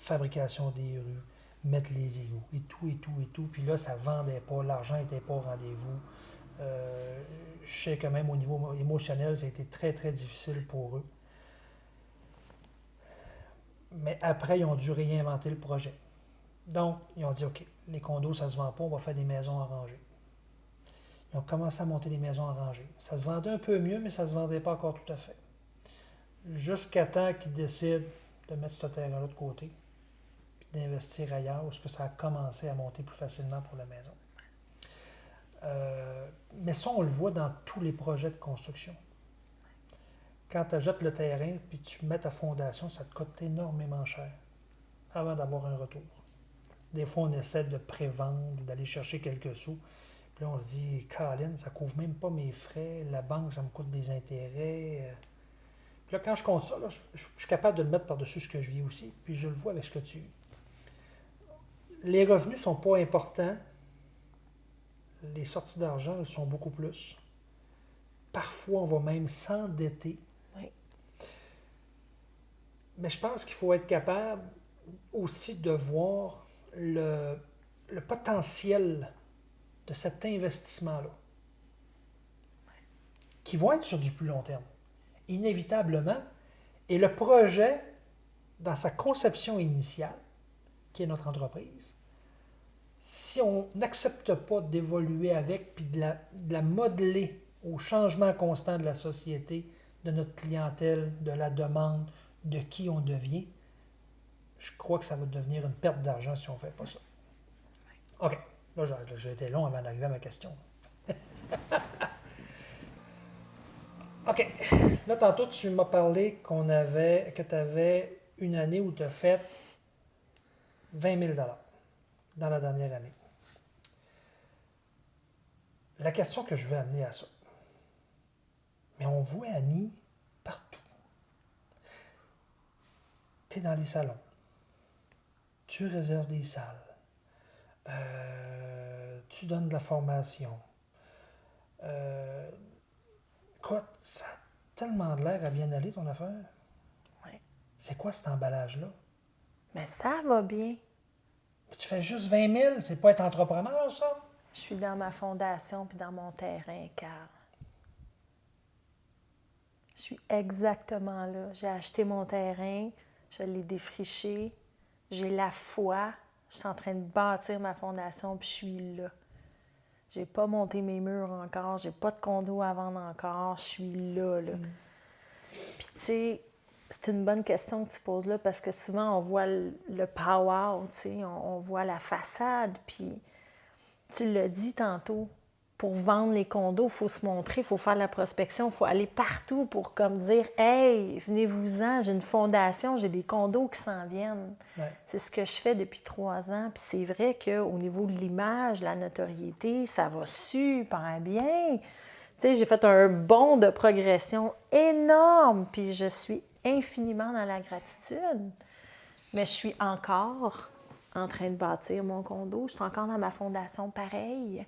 fabrication des rues, mettre les égouts, et tout, et tout, et tout. Puis là, ça ne vendait pas, l'argent n'était pas au rendez-vous. Je sais que même au niveau émotionnel, ça a été très, très difficile pour eux. Mais après, ils ont dû réinventer le projet. Donc, ils ont dit, OK, les condos, ça ne se vend pas, on va faire des maisons arrangées. Ils ont commencé à monter des maisons arrangées. Ça se vendait un peu mieux, mais ça ne se vendait pas encore tout à fait. Jusqu'à temps qu'ils décident de mettre ce terrain-là de côté, puis d'investir ailleurs, parce que ça a commencé à monter plus facilement pour la maison. Mais ça, on le voit dans tous les projets de construction. Quand tu achètes le terrain, puis tu mets ta fondation, ça te coûte énormément cher avant d'avoir un retour. Des fois, on essaie de prévendre ou d'aller chercher quelques sous. Puis là, on se dit, Colin, ça ne couvre même pas mes frais. La banque, ça me coûte des intérêts. Puis là, quand je compte ça, là, je suis capable de le mettre par-dessus ce que je vis aussi. Puis je le vois avec ce que tu... Les revenus ne sont pas importants. Les sorties d'argent, elles sont beaucoup plus. Parfois, on va même s'endetter. Oui. Mais je pense qu'il faut être capable aussi de voir le potentiel de cet investissement-là, qui vont être sur du plus long terme, inévitablement. Et le projet, dans sa conception initiale, qui est notre entreprise, si on n'accepte pas d'évoluer avec, puis de la modeler au changement constant de la société, de notre clientèle, de la demande, de qui on devient, je crois que ça va devenir une perte d'argent si on ne fait pas ça. OK. Là, j'ai été long avant d'arriver à ma question. OK. Là, tantôt, tu m'as parlé que tu avais une année où tu as fait 20 000 dans la dernière année. La question que je veux amener à ça, mais on voit Annie partout. Tu es dans les salons. Tu réserves des salles. Tu donnes de la formation. Écoute, ça a tellement de l'air à bien aller, ton affaire. Oui. C'est quoi cet emballage-là? Mais ça va bien. Mais tu fais juste 20 000, c'est pas être entrepreneur, ça? Je suis dans ma fondation puis dans mon terrain, car je suis exactement là. J'ai acheté mon terrain, je l'ai défriché, j'ai la foi, je suis en train de bâtir ma fondation puis je suis là. J'ai pas monté mes murs encore, j'ai pas de condo à vendre encore, je suis là. Puis tu sais, c'est une bonne question que tu poses là parce que souvent on voit le power, tu sais, on voit la façade, puis tu l'as dit tantôt, pour vendre les condos, il faut se montrer, il faut faire de la prospection, il faut aller partout pour comme dire « Hey, venez-vous-en, j'ai une fondation, j'ai des condos qui s'en viennent. Ouais. » C'est ce que je fais depuis 3 ans. Puis c'est vrai qu'au niveau de l'image, la notoriété, ça va super bien. Tu sais, j'ai fait un bond de progression énorme, puis je suis infiniment dans la gratitude. Mais je suis encore en train de bâtir mon condo. Je suis encore dans ma fondation pareille.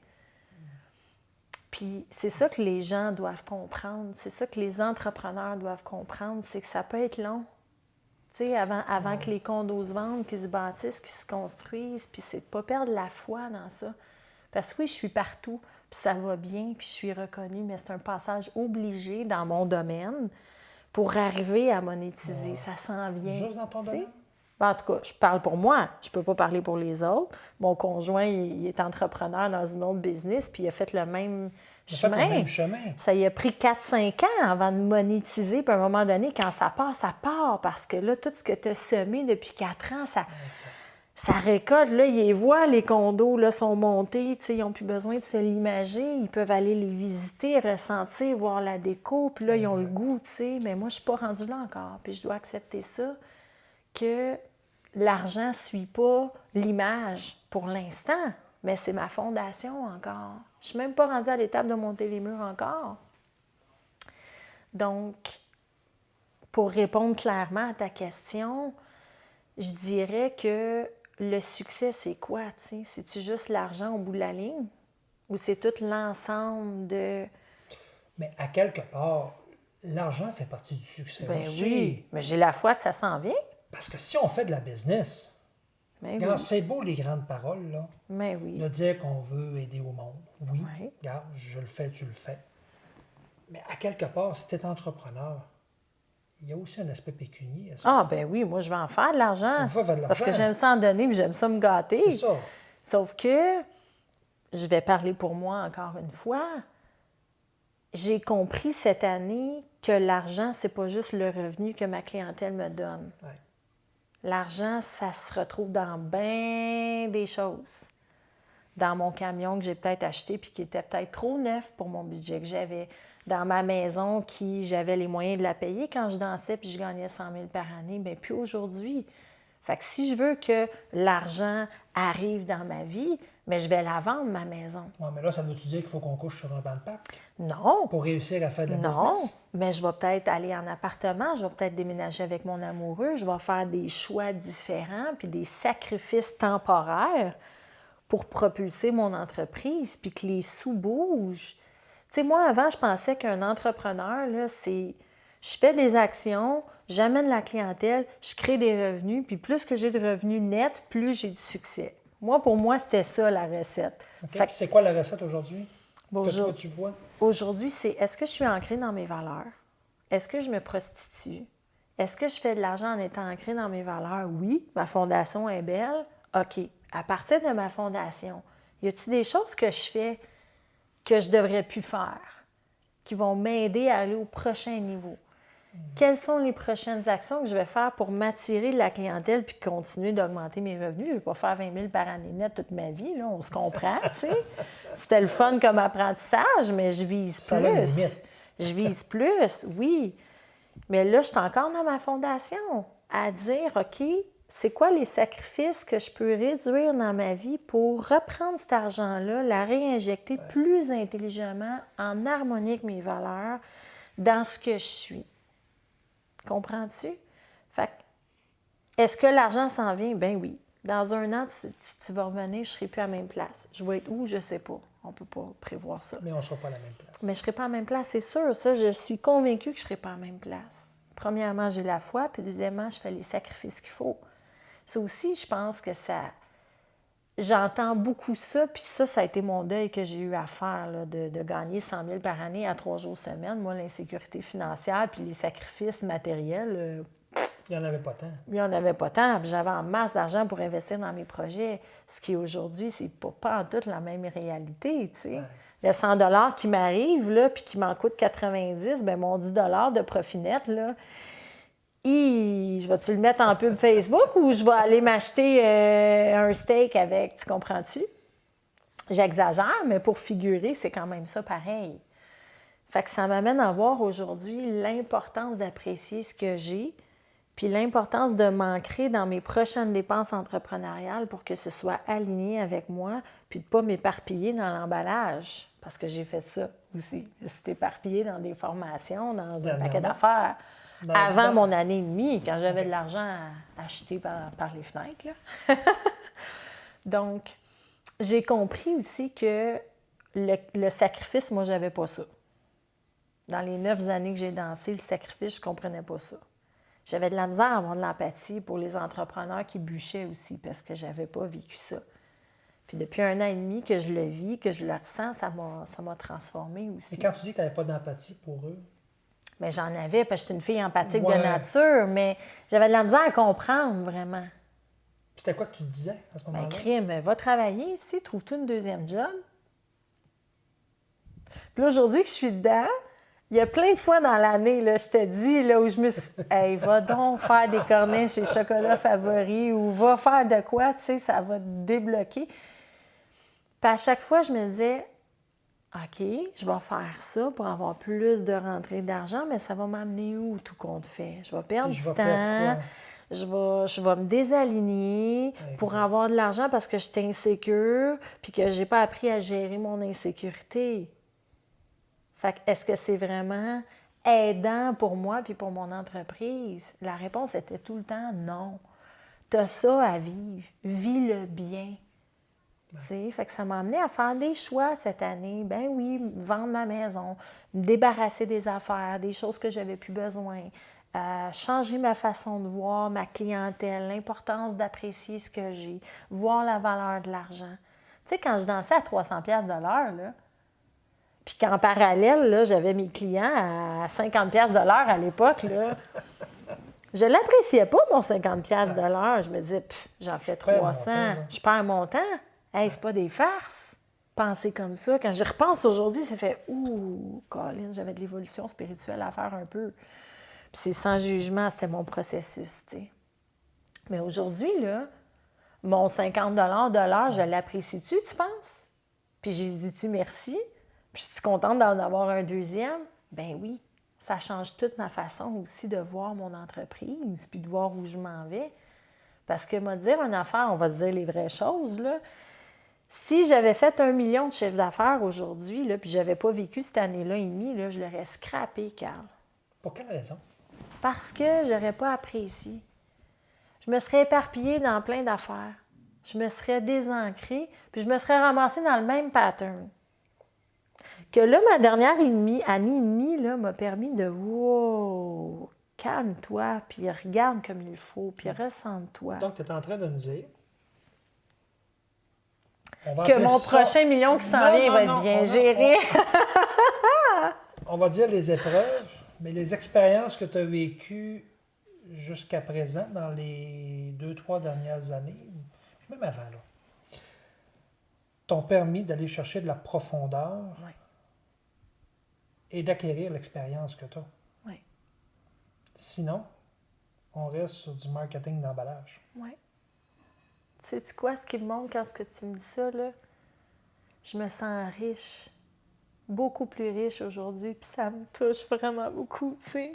Puis c'est ça que les gens doivent comprendre. C'est ça que les entrepreneurs doivent comprendre. C'est que ça peut être long. Tu sais, avant que les condos se vendent, qu'ils se bâtissent, qu'ils se construisent. Puis c'est de ne pas perdre la foi dans ça. Parce que oui, je suis partout, puis ça va bien, puis je suis reconnue, mais c'est un passage obligé dans mon domaine pour arriver à monétiser. Ça s'en vient. Juste dans ton domaine? En tout cas, je parle pour moi. Je ne peux pas parler pour les autres. Mon conjoint, il est entrepreneur dans une autre business, puis il a fait le même chemin. Fait le même chemin. Ça y a pris 4-5 ans avant de monétiser. Puis à un moment donné, quand ça part. Parce que là, tout ce que tu as semé depuis 4 ans, ça récolte. Là, ils les voient, les condos là, sont montés. Ils n'ont plus besoin de se l'imager. Ils peuvent aller les visiter, ressentir, voir la déco. Puis là, ils ont le goût. Mais moi, je ne suis pas rendue là encore. Puis je dois accepter ça, que l'argent ne suit pas l'image pour l'instant, mais c'est ma fondation encore. Je ne suis même pas rendue à l'étape de monter les murs encore. Donc, pour répondre clairement à ta question, je dirais que le succès, c'est quoi? T'sais? C'est-tu juste l'argent au bout de la ligne? Ou c'est tout l'ensemble de... Mais à quelque part, l'argent fait partie du succès Ben aussi. oui, mais j'ai la foi que ça s'en vient. Parce que si on fait de la business, Mais regarde, oui. c'est beau les grandes paroles, là, Mais oui. de dire qu'on veut aider au monde. Oui, Oui. regarde, je le fais, tu le fais. Mais à quelque part, si tu es entrepreneur, il y a aussi un aspect pécunier à ça. Ah, ben oui, moi, je vais en faire de l'argent. On veut faire de Parce que l'argent. j'aime ça en donner, puis j'aime ça me C'est gâter. ça. Sauf que, je vais parler pour moi encore une fois, j'ai compris cette année que l'argent, c'est pas juste le revenu que ma clientèle me donne. Ouais. L'argent, ça se retrouve dans bien des choses. Dans mon camion que j'ai peut-être acheté puis qui était peut-être trop neuf pour mon budget que j'avais. Dans ma maison qui j'avais les moyens de la payer quand je dansais puis je gagnais 100 000 par année. Bien, plus aujourd'hui. Fait que si je veux que l'argent arrive dans ma vie, mais je vais la vendre, ma maison. Ouais, mais là, ça veut-tu dire qu'il faut qu'on couche sur un banc de parc Non, pour réussir à faire de la non, business? mais je vais peut-être aller en appartement, je vais peut-être déménager avec mon amoureux, je vais faire des choix différents puis des sacrifices temporaires pour propulser mon entreprise puis que les sous bougent. Tu sais, moi, avant, je pensais qu'un entrepreneur, là, c'est je fais des actions, j'amène la clientèle, je crée des revenus, puis plus que j'ai de revenus nets, plus j'ai du succès. Moi, pour moi, c'était ça la recette. OK. Fait que C'est quoi la recette aujourd'hui? Que bonjour. toi, tu vois? Aujourd'hui, c'est est-ce que je suis ancrée dans mes valeurs? Est-ce que je me prostitue? Est-ce que je fais de l'argent en étant ancrée dans mes valeurs? Oui. Ma fondation est belle. OK. À partir de ma fondation, y a-t-il des choses que je fais que je devrais plus faire, qui vont m'aider à aller au prochain niveau? Quelles sont les prochaines actions que je vais faire pour m'attirer de la clientèle puis continuer d'augmenter mes revenus? Je ne vais pas faire 20 000 par année net toute ma vie, là, on se comprend, tu sais. C'était le fun comme apprentissage, mais je vise Ça a une plus. limite. Je vise plus, oui. Mais là, je suis encore dans ma fondation à dire, OK, c'est quoi les sacrifices que je peux réduire dans ma vie pour reprendre cet argent-là, la réinjecter plus intelligemment, en harmonie avec mes valeurs, dans ce que je suis. Comprends-tu? Fait que, est-ce que l'argent s'en vient? Ben oui. Dans un an, tu vas revenir, je ne serai plus à la même place. Je vais être où? Je ne sais pas. On ne peut pas prévoir ça. Mais on ne sera pas à la même place. Mais je ne serai pas à la même place, c'est sûr. Ça, je suis convaincue que je ne serai pas à la même place. Premièrement, j'ai la foi, puis deuxièmement, je fais les sacrifices qu'il faut. Ça aussi, je pense que ça... J'entends beaucoup ça, puis ça a été mon deuil que j'ai eu à faire, là, de gagner 100 000 par année à 3 jours semaine. Moi, l'insécurité financière puis les sacrifices matériels, Il n'y en avait pas tant. il n'y en avait pas tant. Puis j'avais en masse d'argent pour investir dans mes projets. Ce qui, aujourd'hui, c'est pas en toute la même réalité, tu sais. Ouais. Le 100 $ qui m'arrive, là, puis qui m'en coûte 90, bien, mon 10 $ de profit net, là, je vais-tu le mettre en pub Facebook ou je vais aller m'acheter un steak avec, tu comprends-tu? J'exagère, mais pour figurer, c'est quand même ça pareil. Fait que ça m'amène à voir aujourd'hui l'importance d'apprécier ce que j'ai, puis l'importance de m'ancrer dans mes prochaines dépenses entrepreneuriales pour que ce soit aligné avec moi, puis de ne pas m'éparpiller dans l'emballage, parce que j'ai fait ça aussi. J'étais éparpillée dans des formations, dans un paquet d'affaires. Avant mon année et demie, quand j'avais de l'argent à acheter par les fenêtres. Là. Donc, j'ai compris aussi que le sacrifice, moi, j'avais pas ça. Dans les 9 années que j'ai dansé, le sacrifice, je comprenais pas ça. J'avais de la misère à avoir de l'empathie pour les entrepreneurs qui bûchaient aussi, parce que j'avais pas vécu ça. Puis depuis 1 an et demi que je le vis, que je le ressens, ça m'a transformée aussi. Et quand tu dis que tu n'avais pas d'empathie pour eux, mais j'en avais, parce que j'étais une fille empathique Ouais. de nature, mais j'avais de la misère à comprendre, vraiment. c'était quoi que tu te disais à ce Ben, moment-là? crime, va travailler ici, trouve-toi une deuxième job. Puis là, aujourd'hui que je suis dedans, il y a plein de fois dans l'année, là, je te dis, là, où je me suis hey, va donc faire des cornets chez Chocolat Favori ou va faire de quoi, tu sais, ça va te débloquer. Puis à chaque fois, je me disais, OK, je vais faire ça pour avoir plus de rentrée d'argent, mais ça va m'amener où, tout compte fait? Je vais perdre Je du vais temps, perdre je vais me désaligner pour Exact. avoir de l'argent parce que je suis insécure puis que je n'ai pas appris à gérer mon insécurité. Fait que est-ce que c'est vraiment aidant pour moi puis pour mon entreprise? La réponse était tout le temps non. Tu as ça à vivre. Vis-le bien. Fait que ça m'a amené à faire des choix cette année. Ben oui, vendre ma maison, me débarrasser des affaires, des choses que j'avais plus besoin, changer ma façon de voir ma clientèle, l'importance d'apprécier ce que j'ai, voir la valeur de l'argent. Tu sais, quand je dansais à 300$ de l'heure, là, puis qu'en parallèle, là, j'avais mes clients à 50$ de l'heure à l'époque, là, je ne l'appréciais pas, mon 50$ de l'heure. Je me disais, j'en fais 300, je perds mon temps. Hey, c'est pas des farces. Penser comme ça. Quand j'y repense aujourd'hui, ça fait ouh, Colin, j'avais de l'évolution spirituelle à faire un peu. Puis c'est sans jugement, c'était mon processus, tu sais. Mais aujourd'hui, là, mon 50$ de l'heure, je l'apprécie-tu, tu penses? Puis j'ai dit-tu merci? Puis je suis contente d'en avoir un deuxième? Ben oui. Ça change toute ma façon aussi de voir mon entreprise, puis de voir où je m'en vais. Parce que, moi, dire une affaire, on va se dire les vraies choses, là. Si j'avais fait 1 million de chiffre d'affaires aujourd'hui, là, puis je n'avais pas vécu cette année-là et demie, là, je l'aurais scrappé, Carl. Pour quelle raison? Parce que je n'aurais pas apprécié. Je me serais éparpillée dans plein d'affaires. Je me serais désancrée, puis je me serais ramassée dans le même pattern. Que là, ma dernière année et demie, là, m'a permis de « wow, calme-toi, puis regarde comme il faut, puis ressens-toi. » Donc, tu es en train de me dire que mon prochain million qui s'en vient va être bien géré. On va dire les épreuves, mais les expériences que tu as vécues jusqu'à présent, dans les 2-3 dernières années, même avant, là, t'ont permis d'aller chercher de la profondeur et d'acquérir l'expérience que tu as. Oui. Sinon, on reste sur du marketing d'emballage. Oui. Sais-tu quoi, ce qui me montre quand tu me dis ça, là? Je me sens riche. Beaucoup plus riche aujourd'hui, puis ça me touche vraiment beaucoup, tu sais.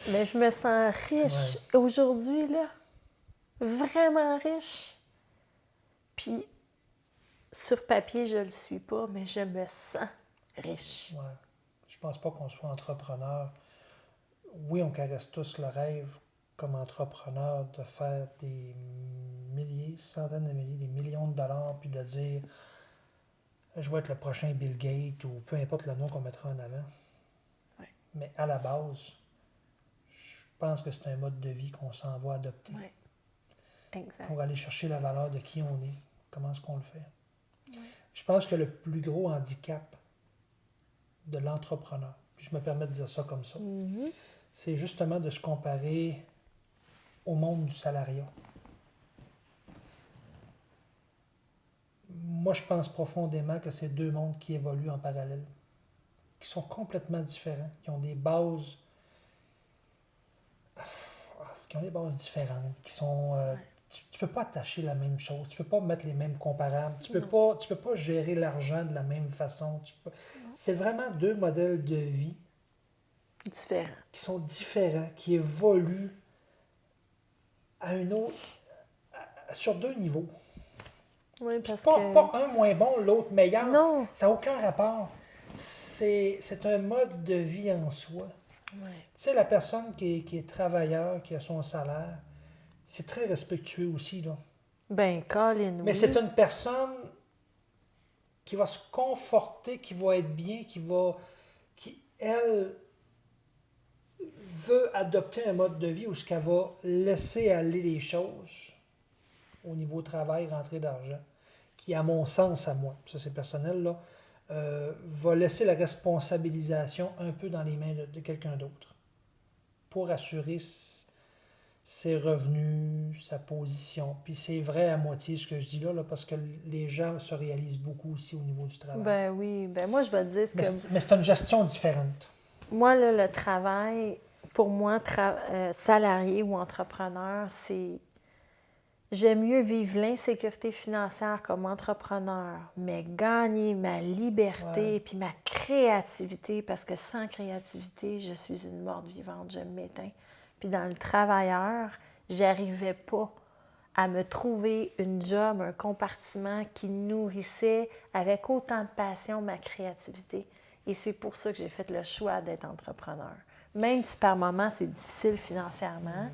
Mais je me sens riche aujourd'hui, là. Vraiment riche. Puis, sur papier, je le suis pas, mais je me sens riche. Ouais. Je pense pas qu'on soit entrepreneur. Oui, on caresse tous le rêve comme entrepreneur de faire des milliers, centaines de milliers, des millions de dollars, puis de dire je vais être le prochain Bill Gates ou peu importe le nom qu'on mettra en avant. Ouais. Mais à la base, je pense que c'est un mode de vie qu'on s'en va adopter. Ouais. Exact. Pour aller chercher la valeur de qui on est, comment est-ce qu'on le fait. Ouais. Je pense que le plus gros handicap de l'entrepreneur, puis je me permets de dire ça comme ça, c'est justement de se comparer au monde du salariat. Moi, je pense profondément que c'est deux mondes qui évoluent en parallèle, qui sont complètement différents, qui ont des bases différentes, qui sont... tu ne peux pas attacher la même chose, tu ne peux pas mettre les mêmes comparables, tu ne peux pas gérer l'argent de la même façon. C'est vraiment deux modèles de vie différents, qui sont différents, qui évoluent à une autre, sur deux niveaux. Oui, parce pas un moins bon, l'autre meilleur. Non. Ça n'a aucun rapport. C'est un mode de vie en soi. Ouais. Tu sais, la personne qui est travailleur, qui a son salaire, c'est très respectueux aussi, là. Ben, Colin, Mais c'est une personne qui va se conforter, qui va être bien, qui, elle, veut adopter un mode de vie où ce qu'elle va laisser aller les choses au niveau travail, rentrée d'argent, qui, à mon sens, à moi, ça c'est personnel, là, va laisser la responsabilisation un peu dans les mains de quelqu'un d'autre pour assurer ses revenus, sa position. Puis c'est vrai à moitié ce que je dis là, parce que les gens se réalisent beaucoup aussi au niveau du travail. Ben oui, ben moi je vais te dire ce que... Mais c'est une gestion différente. Moi, là, le travail, pour moi, salarié ou entrepreneur, c'est... J'aime mieux vivre l'insécurité financière comme entrepreneur, mais gagner ma liberté puis ma créativité, parce que sans créativité, je suis une morte vivante, je m'éteins. Puis dans le travailleur, j'arrivais pas à me trouver une job, un compartiment qui nourrissait avec autant de passion ma créativité. Et c'est pour ça que j'ai fait le choix d'être entrepreneur. Même si par moments, c'est difficile financièrement.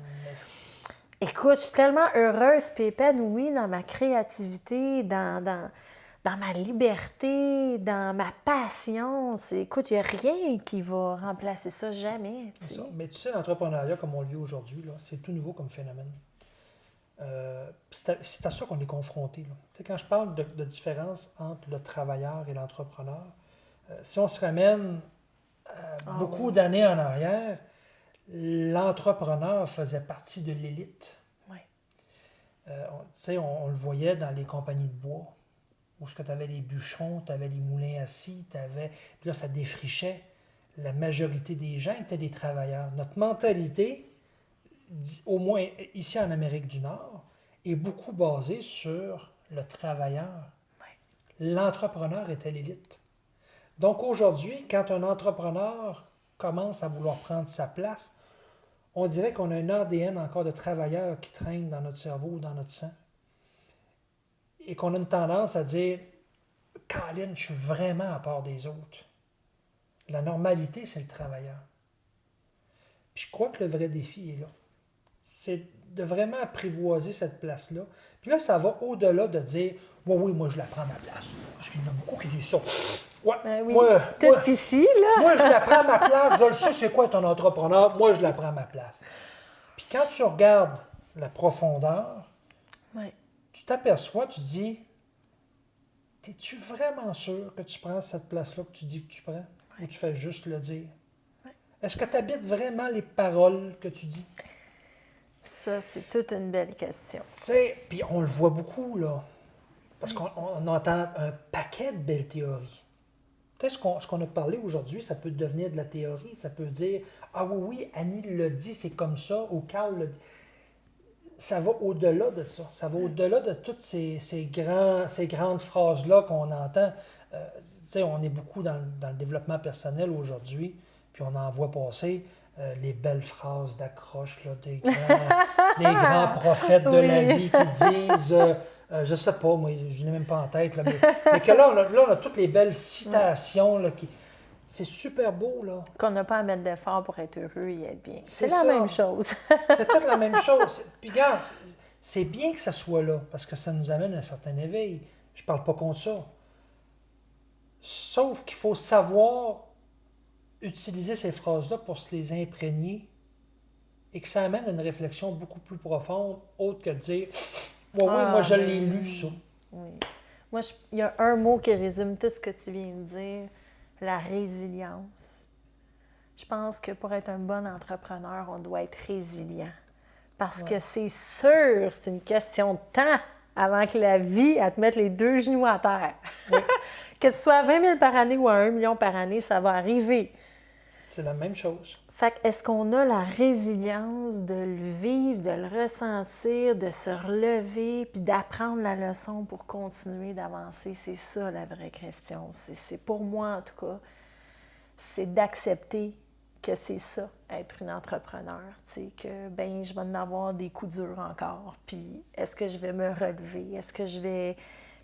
Écoute, je suis tellement heureuse et épanouie dans ma créativité, dans dans ma liberté, dans ma passion. Écoute, il n'y a rien qui va remplacer ça, jamais. C'est ça. Mais tu sais, l'entrepreneuriat, comme on le vit aujourd'hui, là, c'est tout nouveau comme phénomène. C'est à ça qu'on est confronté. Là. Tu sais, quand je parle de différence entre le travailleur et l'entrepreneur, si on se ramène beaucoup oui. d'années en arrière, l'entrepreneur faisait partie de l'élite. Oui. Tu sais, on le voyait dans les compagnies de bois, où tu avais les bûcherons, tu avais les moulins à scie, puis là, ça défrichait. La majorité des gens étaient des travailleurs. Notre mentalité, au moins ici en Amérique du Nord, est beaucoup basée sur le travailleur. L'entrepreneur était l'élite. Donc aujourd'hui, quand un entrepreneur commence à vouloir prendre sa place, on dirait qu'on a un ADN encore de travailleur qui traîne dans notre cerveau ou dans notre sang. Et qu'on a une tendance à dire « Colin, je suis vraiment à part des autres. » La normalité, c'est le travailleur. Puis je crois que le vrai défi est là. C'est de vraiment apprivoiser cette place-là. Puis là, ça va au-delà de dire « Oui, moi, je la prends à ma place. » Parce qu'il y en a beaucoup qui disent ça. Ouais, Oui. moi, Ici, là. moi, je la prends à ma place. Je le sais, c'est quoi être un entrepreneur. Moi, je la prends à ma place. Puis quand tu regardes la profondeur, tu t'aperçois, tu dis « Es-tu vraiment sûr que tu prends cette place-là que tu dis que tu prends? Ou tu fais juste le dire? Est-ce que tu habites vraiment les paroles que tu dis? » Ça, c'est toute une belle question. Tu sais, puis on le voit beaucoup, là. Parce qu'on entend un paquet de belles théories. Peut-être ce qu'on a parlé aujourd'hui, ça peut devenir de la théorie. Ça peut dire « Ah oui, Annie l'a dit, c'est comme ça. » Ou Carl l'a dit. Ça va au-delà de ça. Ça va au-delà de toutes ces grandes phrases-là qu'on entend. Tu sais, on est beaucoup dans le développement personnel aujourd'hui, puis on en voit passer les belles phrases d'accroche, là, des grands prophètes de la vie qui disent, je sais pas, moi, je n'ai même pas en tête, là, mais que là, on a toutes les belles citations, là, c'est super beau, là. Qu'on n'a pas à mettre d'effort pour être heureux et être bien. C'est ça. la même chose. C'est toute la même chose. Puis regarde, c'est bien que ça soit là, parce que ça nous amène à un certain éveil. Je parle pas contre ça. Sauf qu'il faut savoir utiliser ces phrases-là pour se les imprégner et que ça amène à une réflexion beaucoup plus profonde, autre que de dire « Oui, moi je l'ai lu, ça. » Oui. Moi, il y a un mot qui résume tout ce que tu viens de dire, la résilience. Je pense que pour être un bon entrepreneur, on doit être résilient. Parce que c'est sûr, c'est une question de temps avant que la vie, elle te mette les 2 genoux à terre. Oui. Que tu sois à 20 000 par année ou à 1 million par année, ça va arriver. C'est la même chose. Fait que est-ce qu'on a la résilience de le vivre, de le ressentir, de se relever, puis d'apprendre la leçon pour continuer d'avancer? C'est ça la vraie question. C'est pour moi, en tout cas, c'est d'accepter que c'est ça, être une entrepreneur. Tu sais, que ben je vais en avoir des coups durs encore. Puis est-ce que je vais me relever? Est-ce que je vais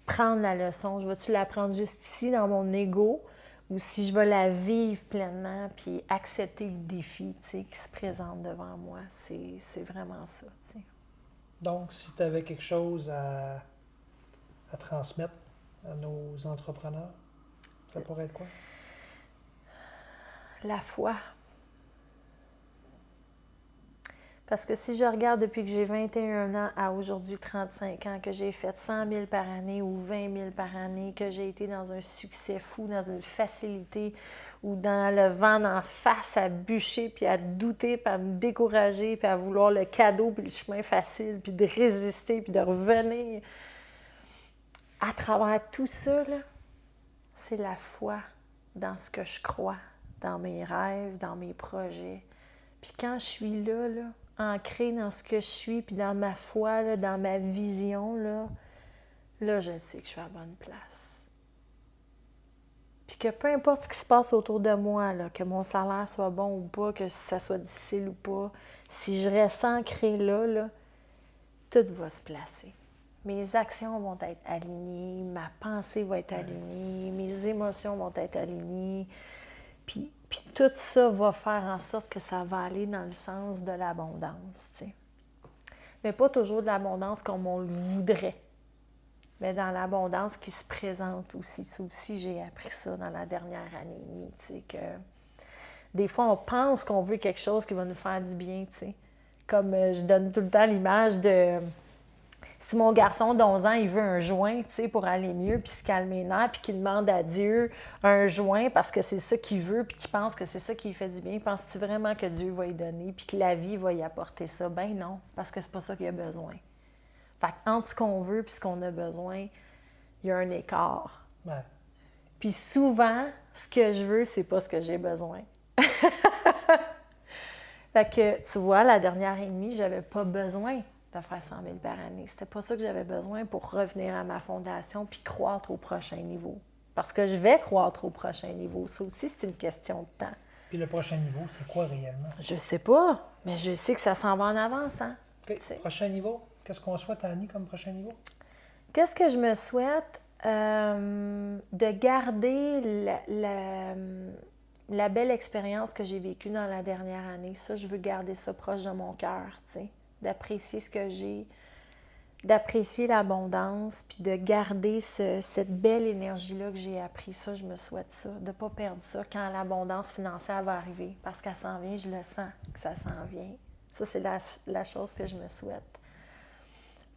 prendre la leçon? Je vais-tu la prendre juste ici, dans mon ego? Ou si je vais la vivre pleinement, puis accepter le défi, tu sais, qui se présente devant moi. C'est vraiment ça, tu sais. Donc, si tu avais quelque chose à transmettre à nos entrepreneurs, ça pourrait être quoi? La foi. Parce que si je regarde depuis que j'ai 21 ans à aujourd'hui 35 ans, que j'ai fait 100 000 par année ou 20 000 par année, que j'ai été dans un succès fou, dans une facilité ou dans le vent en face à bûcher, puis à douter, puis à me décourager, puis à vouloir le cadeau, puis le chemin facile, puis de résister, puis de revenir. À travers tout ça, là, c'est la foi dans ce que je crois, dans mes rêves, dans mes projets. Puis quand je suis là, ancrée dans ce que je suis, puis dans ma foi, là, dans ma vision, là, je sais que je suis à la bonne place. Puis que peu importe ce qui se passe autour de moi, là, que mon salaire soit bon ou pas, que ça soit difficile ou pas, si je reste ancrée là, tout va se placer. Mes actions vont être alignées, ma pensée va être alignée, mes émotions vont être alignées. Puis tout ça va faire en sorte que ça va aller dans le sens de l'abondance, tu sais. Mais pas toujours de l'abondance comme on le voudrait. mais dans l'abondance qui se présente aussi. Ça aussi, j'ai appris ça dans la dernière année et demie, tu sais, que des fois, on pense qu'on veut quelque chose qui va nous faire du bien, tu sais. Comme je donne tout le temps l'image de si mon garçon d'11 ans, il veut un joint, tu sais, pour aller mieux, puis se calmer les nerfs, puis qu'il demande à Dieu un joint parce que c'est ça qu'il veut, puis qu'il pense que c'est ça qui lui fait du bien, penses-tu vraiment que Dieu va lui donner, puis que la vie va y apporter ça? Ben non, parce que c'est pas ça qu'il a besoin. Fait qu'entre ce qu'on veut et ce qu'on a besoin, il y a un écart. Ouais. Puis souvent, ce que je veux, c'est pas ce que j'ai besoin. Fait que, tu vois, la dernière année et demie, j'avais pas besoin de faire 100 000 par année. C'était pas ça que j'avais besoin pour revenir à ma fondation puis croître au prochain niveau. Parce que je vais croître au prochain niveau. Ça aussi, c'est une question de temps. Puis le prochain niveau, c'est quoi réellement? Je sais pas, mais je sais que ça s'en va en avance, hein? OK. Prochain niveau, qu'est-ce qu'on souhaite à Annie comme prochain niveau? Qu'est-ce que je me souhaite? De garder la belle expérience que j'ai vécue dans la dernière année. Ça, je veux garder ça proche de mon cœur, tu sais. D'apprécier ce que j'ai, d'apprécier l'abondance, puis de garder cette belle énergie-là que j'ai appris. Ça, je me souhaite ça, de ne pas perdre ça quand l'abondance financière va arriver. Parce qu'elle s'en vient, je le sens que ça s'en vient. Ça, c'est la chose que je me souhaite.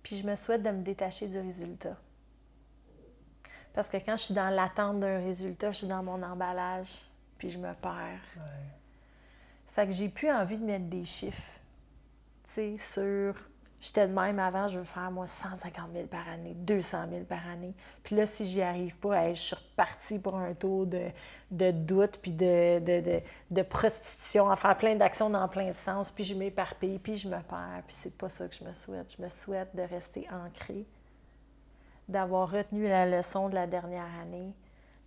Puis je me souhaite de me détacher du résultat. Parce que quand je suis dans l'attente d'un résultat, je suis dans mon emballage, puis je me perds. Ouais. Fait que j'ai plus envie de mettre des chiffres. Tu sais, sur... J'étais de même avant, je veux faire, moi, 150 000 par année, 200 000 par année. Puis là, si j'y arrive pas, je suis repartie pour un tour de doute, puis de prostitution, à faire plein d'actions dans plein de sens, puis je m'éparpille, puis je me perds. Puis c'est pas ça que je me souhaite. Je me souhaite de rester ancrée, d'avoir retenu la leçon de la dernière année,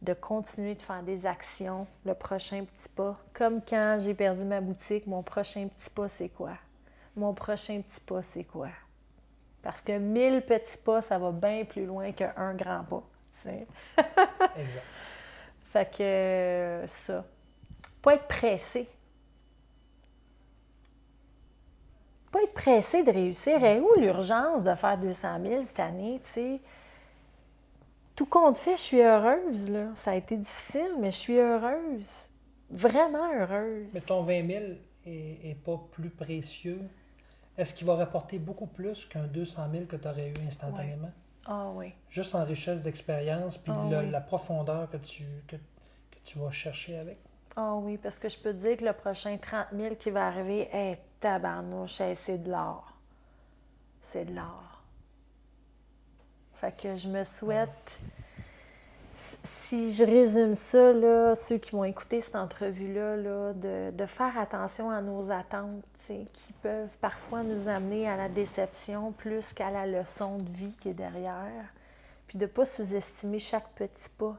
de continuer de faire des actions, le prochain petit pas. Comme quand j'ai perdu ma boutique, mon prochain petit pas, c'est quoi? Mon prochain petit pas, c'est quoi? Parce que 1000 petits pas, ça va bien plus loin qu'un grand pas. T'sais. Exact. Fait que ça. Pas être pressé. Pas être pressé de réussir. Et où l'urgence de faire 200 000 cette année, tu sais? Tout compte fait, je suis heureuse, là. Ça a été difficile, mais je suis heureuse. Vraiment heureuse. Mais ton 20 000 est pas plus précieux. Est-ce qu'il va rapporter beaucoup plus qu'un 200 000 que tu aurais eu instantanément? Ah oui. Juste en richesse d'expérience, puis oui. la profondeur que tu vas chercher avec? Ah oui, parce que je peux te dire que le prochain 30 000 qui va arriver, tabarnouche, c'est de l'or. C'est de l'or. Fait que je me souhaite, si je résume ça, là, ceux qui vont écouter cette entrevue-là, là, de faire attention à nos attentes, qui peuvent parfois nous amener à la déception plus qu'à la leçon de vie qui est derrière. Puis de ne pas sous-estimer chaque petit pas.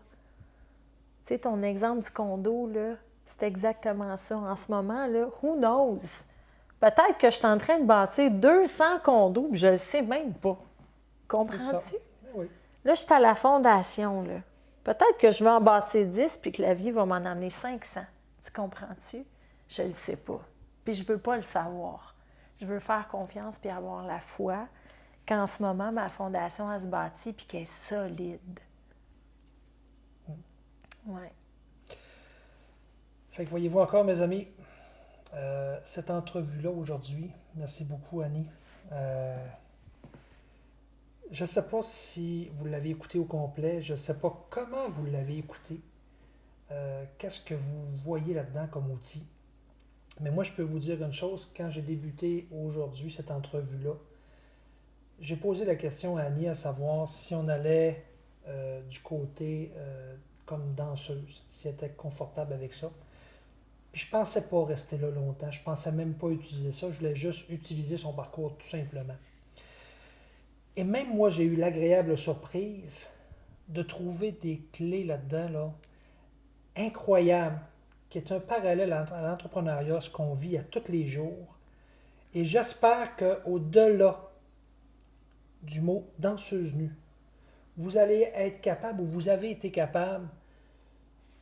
Tu sais, ton exemple du condo, là, c'est exactement ça. En ce moment, là, who knows? Peut-être que je suis en train de bâtir 200 condos, puis je ne le sais même pas. Comprends-tu? Oui. Là, je suis à la fondation, là. Peut-être que je vais en bâtir 10 puis que la vie va m'en amener 500. Tu comprends-tu? Je ne le sais pas. Puis je ne veux pas le savoir. Je veux faire confiance puis avoir la foi qu'en ce moment, ma fondation, elle se bâtit puis qu'elle est solide. Ouais. Fait que voyez-vous encore, mes amis, cette entrevue-là aujourd'hui, merci beaucoup, Annie. Je ne sais pas si vous l'avez écouté au complet, je ne sais pas comment vous l'avez écouté, qu'est-ce que vous voyez là-dedans comme outil. Mais moi, je peux vous dire une chose, quand j'ai débuté aujourd'hui cette entrevue-là, j'ai posé la question à Annie à savoir si on allait du côté comme danseuse, si elle était confortable avec ça. Puis je pensais pas rester là longtemps, je pensais même pas utiliser ça, je voulais juste utiliser son parcours tout simplement. Et même moi, j'ai eu l'agréable surprise de trouver des clés là-dedans, là, incroyables, qui est un parallèle à l'entrepreneuriat, ce qu'on vit à tous les jours. Et j'espère qu'au-delà du mot danseuse nue, vous allez être capable, ou vous avez été capable,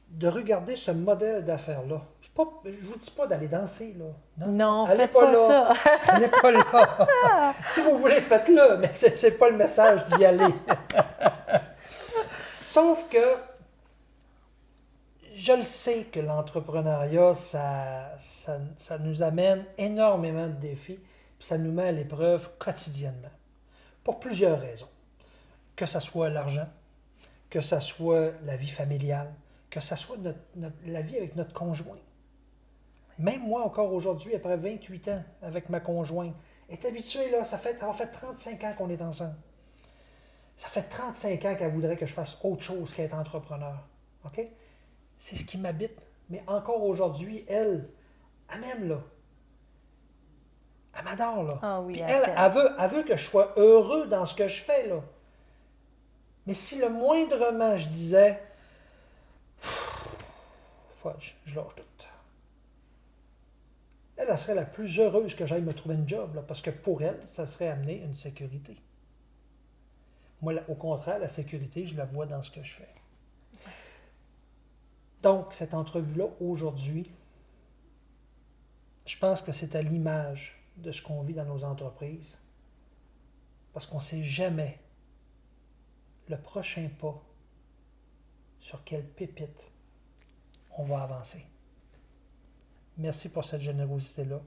de regarder ce modèle d'affaires-là, puis Je vous dis pas d'aller danser, là. Non, allez faites pas là. ça. Allez pas là. Si vous voulez, faites-le, mais c'est pas le message d'y aller. Sauf que je le sais que l'entrepreneuriat, ça nous amène énormément de défis, puis ça nous met à l'épreuve quotidiennement. Pour plusieurs raisons. Que ce soit l'argent, que ce soit la vie familiale, que ce soit la vie avec notre conjoint. Même moi, encore aujourd'hui, après 28 ans avec ma conjointe, est habituée, là, ça fait 35 ans qu'on est ensemble. Ça fait 35 ans qu'elle voudrait que je fasse autre chose qu'être entrepreneur. OK? C'est ce qui m'habite. Mais encore aujourd'hui, elle m'aime, là. Elle m'adore, là. Ah oui, Puis elle elle veut que je sois heureux dans ce que je fais, là. Mais si le moindrement je disais, fudge, je lâche tout. Elle serait la plus heureuse que j'aille me trouver un job, là, parce que pour elle, ça serait amener une sécurité. Moi, au contraire, la sécurité, je la vois dans ce que je fais. Donc, cette entrevue-là, aujourd'hui, je pense que c'est à l'image de ce qu'on vit dans nos entreprises, parce qu'on ne sait jamais le prochain pas sur quelle pépite on va avancer. Merci pour cette générosité-là.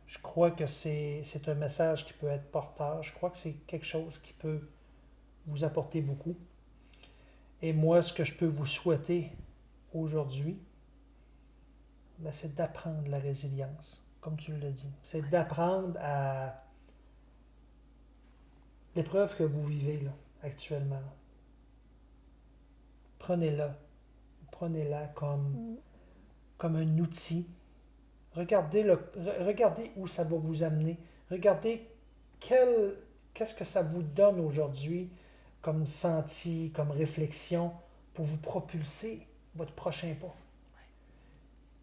Je crois que c'est un message qui peut être porteur. Je crois que c'est quelque chose qui peut vous apporter beaucoup. Et moi, ce que je peux vous souhaiter aujourd'hui, c'est d'apprendre la résilience, comme tu l'as dit. C'est d'apprendre à l'épreuve que vous vivez là, actuellement. Prenez-la comme un outil. Regardez où ça va vous amener. Regardez qu'est-ce que ça vous donne aujourd'hui comme senti, comme réflexion pour vous propulser votre prochain pas.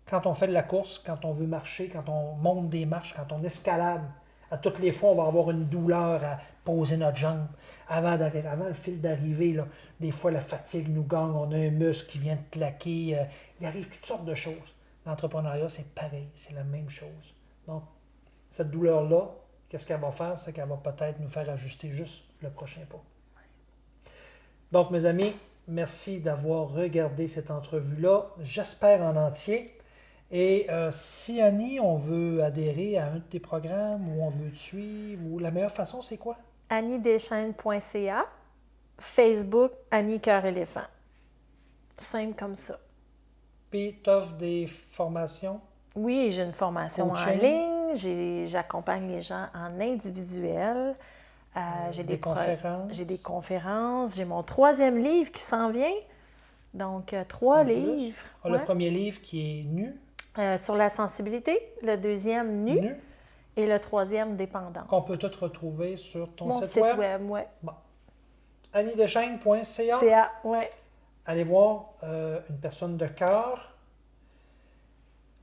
Quand on fait de la course, quand on veut marcher, quand on monte des marches, quand on escalade, à toutes les fois, on va avoir une douleur à poser notre jambe. Avant le fil d'arrivée, là, des fois, la fatigue nous gagne, on a un muscle qui vient de claquer. Il arrive toutes sortes de choses. L'entrepreneuriat, c'est pareil, c'est la même chose. Donc, cette douleur-là, qu'est-ce qu'elle va faire? C'est qu'elle va peut-être nous faire ajuster juste le prochain pas. Donc, mes amis, merci d'avoir regardé cette entrevue-là. J'espère en entier. Et si, Annie, on veut adhérer à un de tes programmes ou on veut te suivre, la meilleure façon, c'est quoi? AnnieDeschaines.ca, Facebook, Annie Cœur Éléphant. Simple comme ça. Puis, tu offres des formations? Oui, j'ai une formation en ligne. J'accompagne les gens en individuel. J'ai des conférences? J'ai des conférences. J'ai mon 3e livre qui s'en vient. Donc, 3 livres. Le premier livre qui est nu. Sur la sensibilité. Le 2e, nu. Et le 3e, dépendant. Qu'on peut tout retrouver sur ton Mon site site web? oui. Bon. AnnieDeschaines.ca. CA, oui. Allez voir une personne de cœur.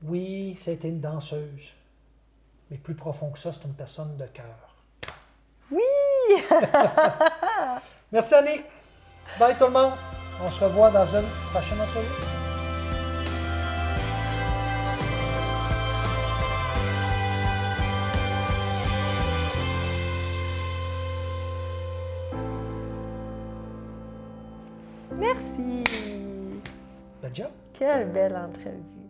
Oui, c'était une danseuse. Mais plus profond que ça, c'est une personne de cœur. Oui! Merci, Annie. Bye, tout le monde. On se revoit dans une prochaine entrevue. Merci! Bel job. Quelle belle entrevue!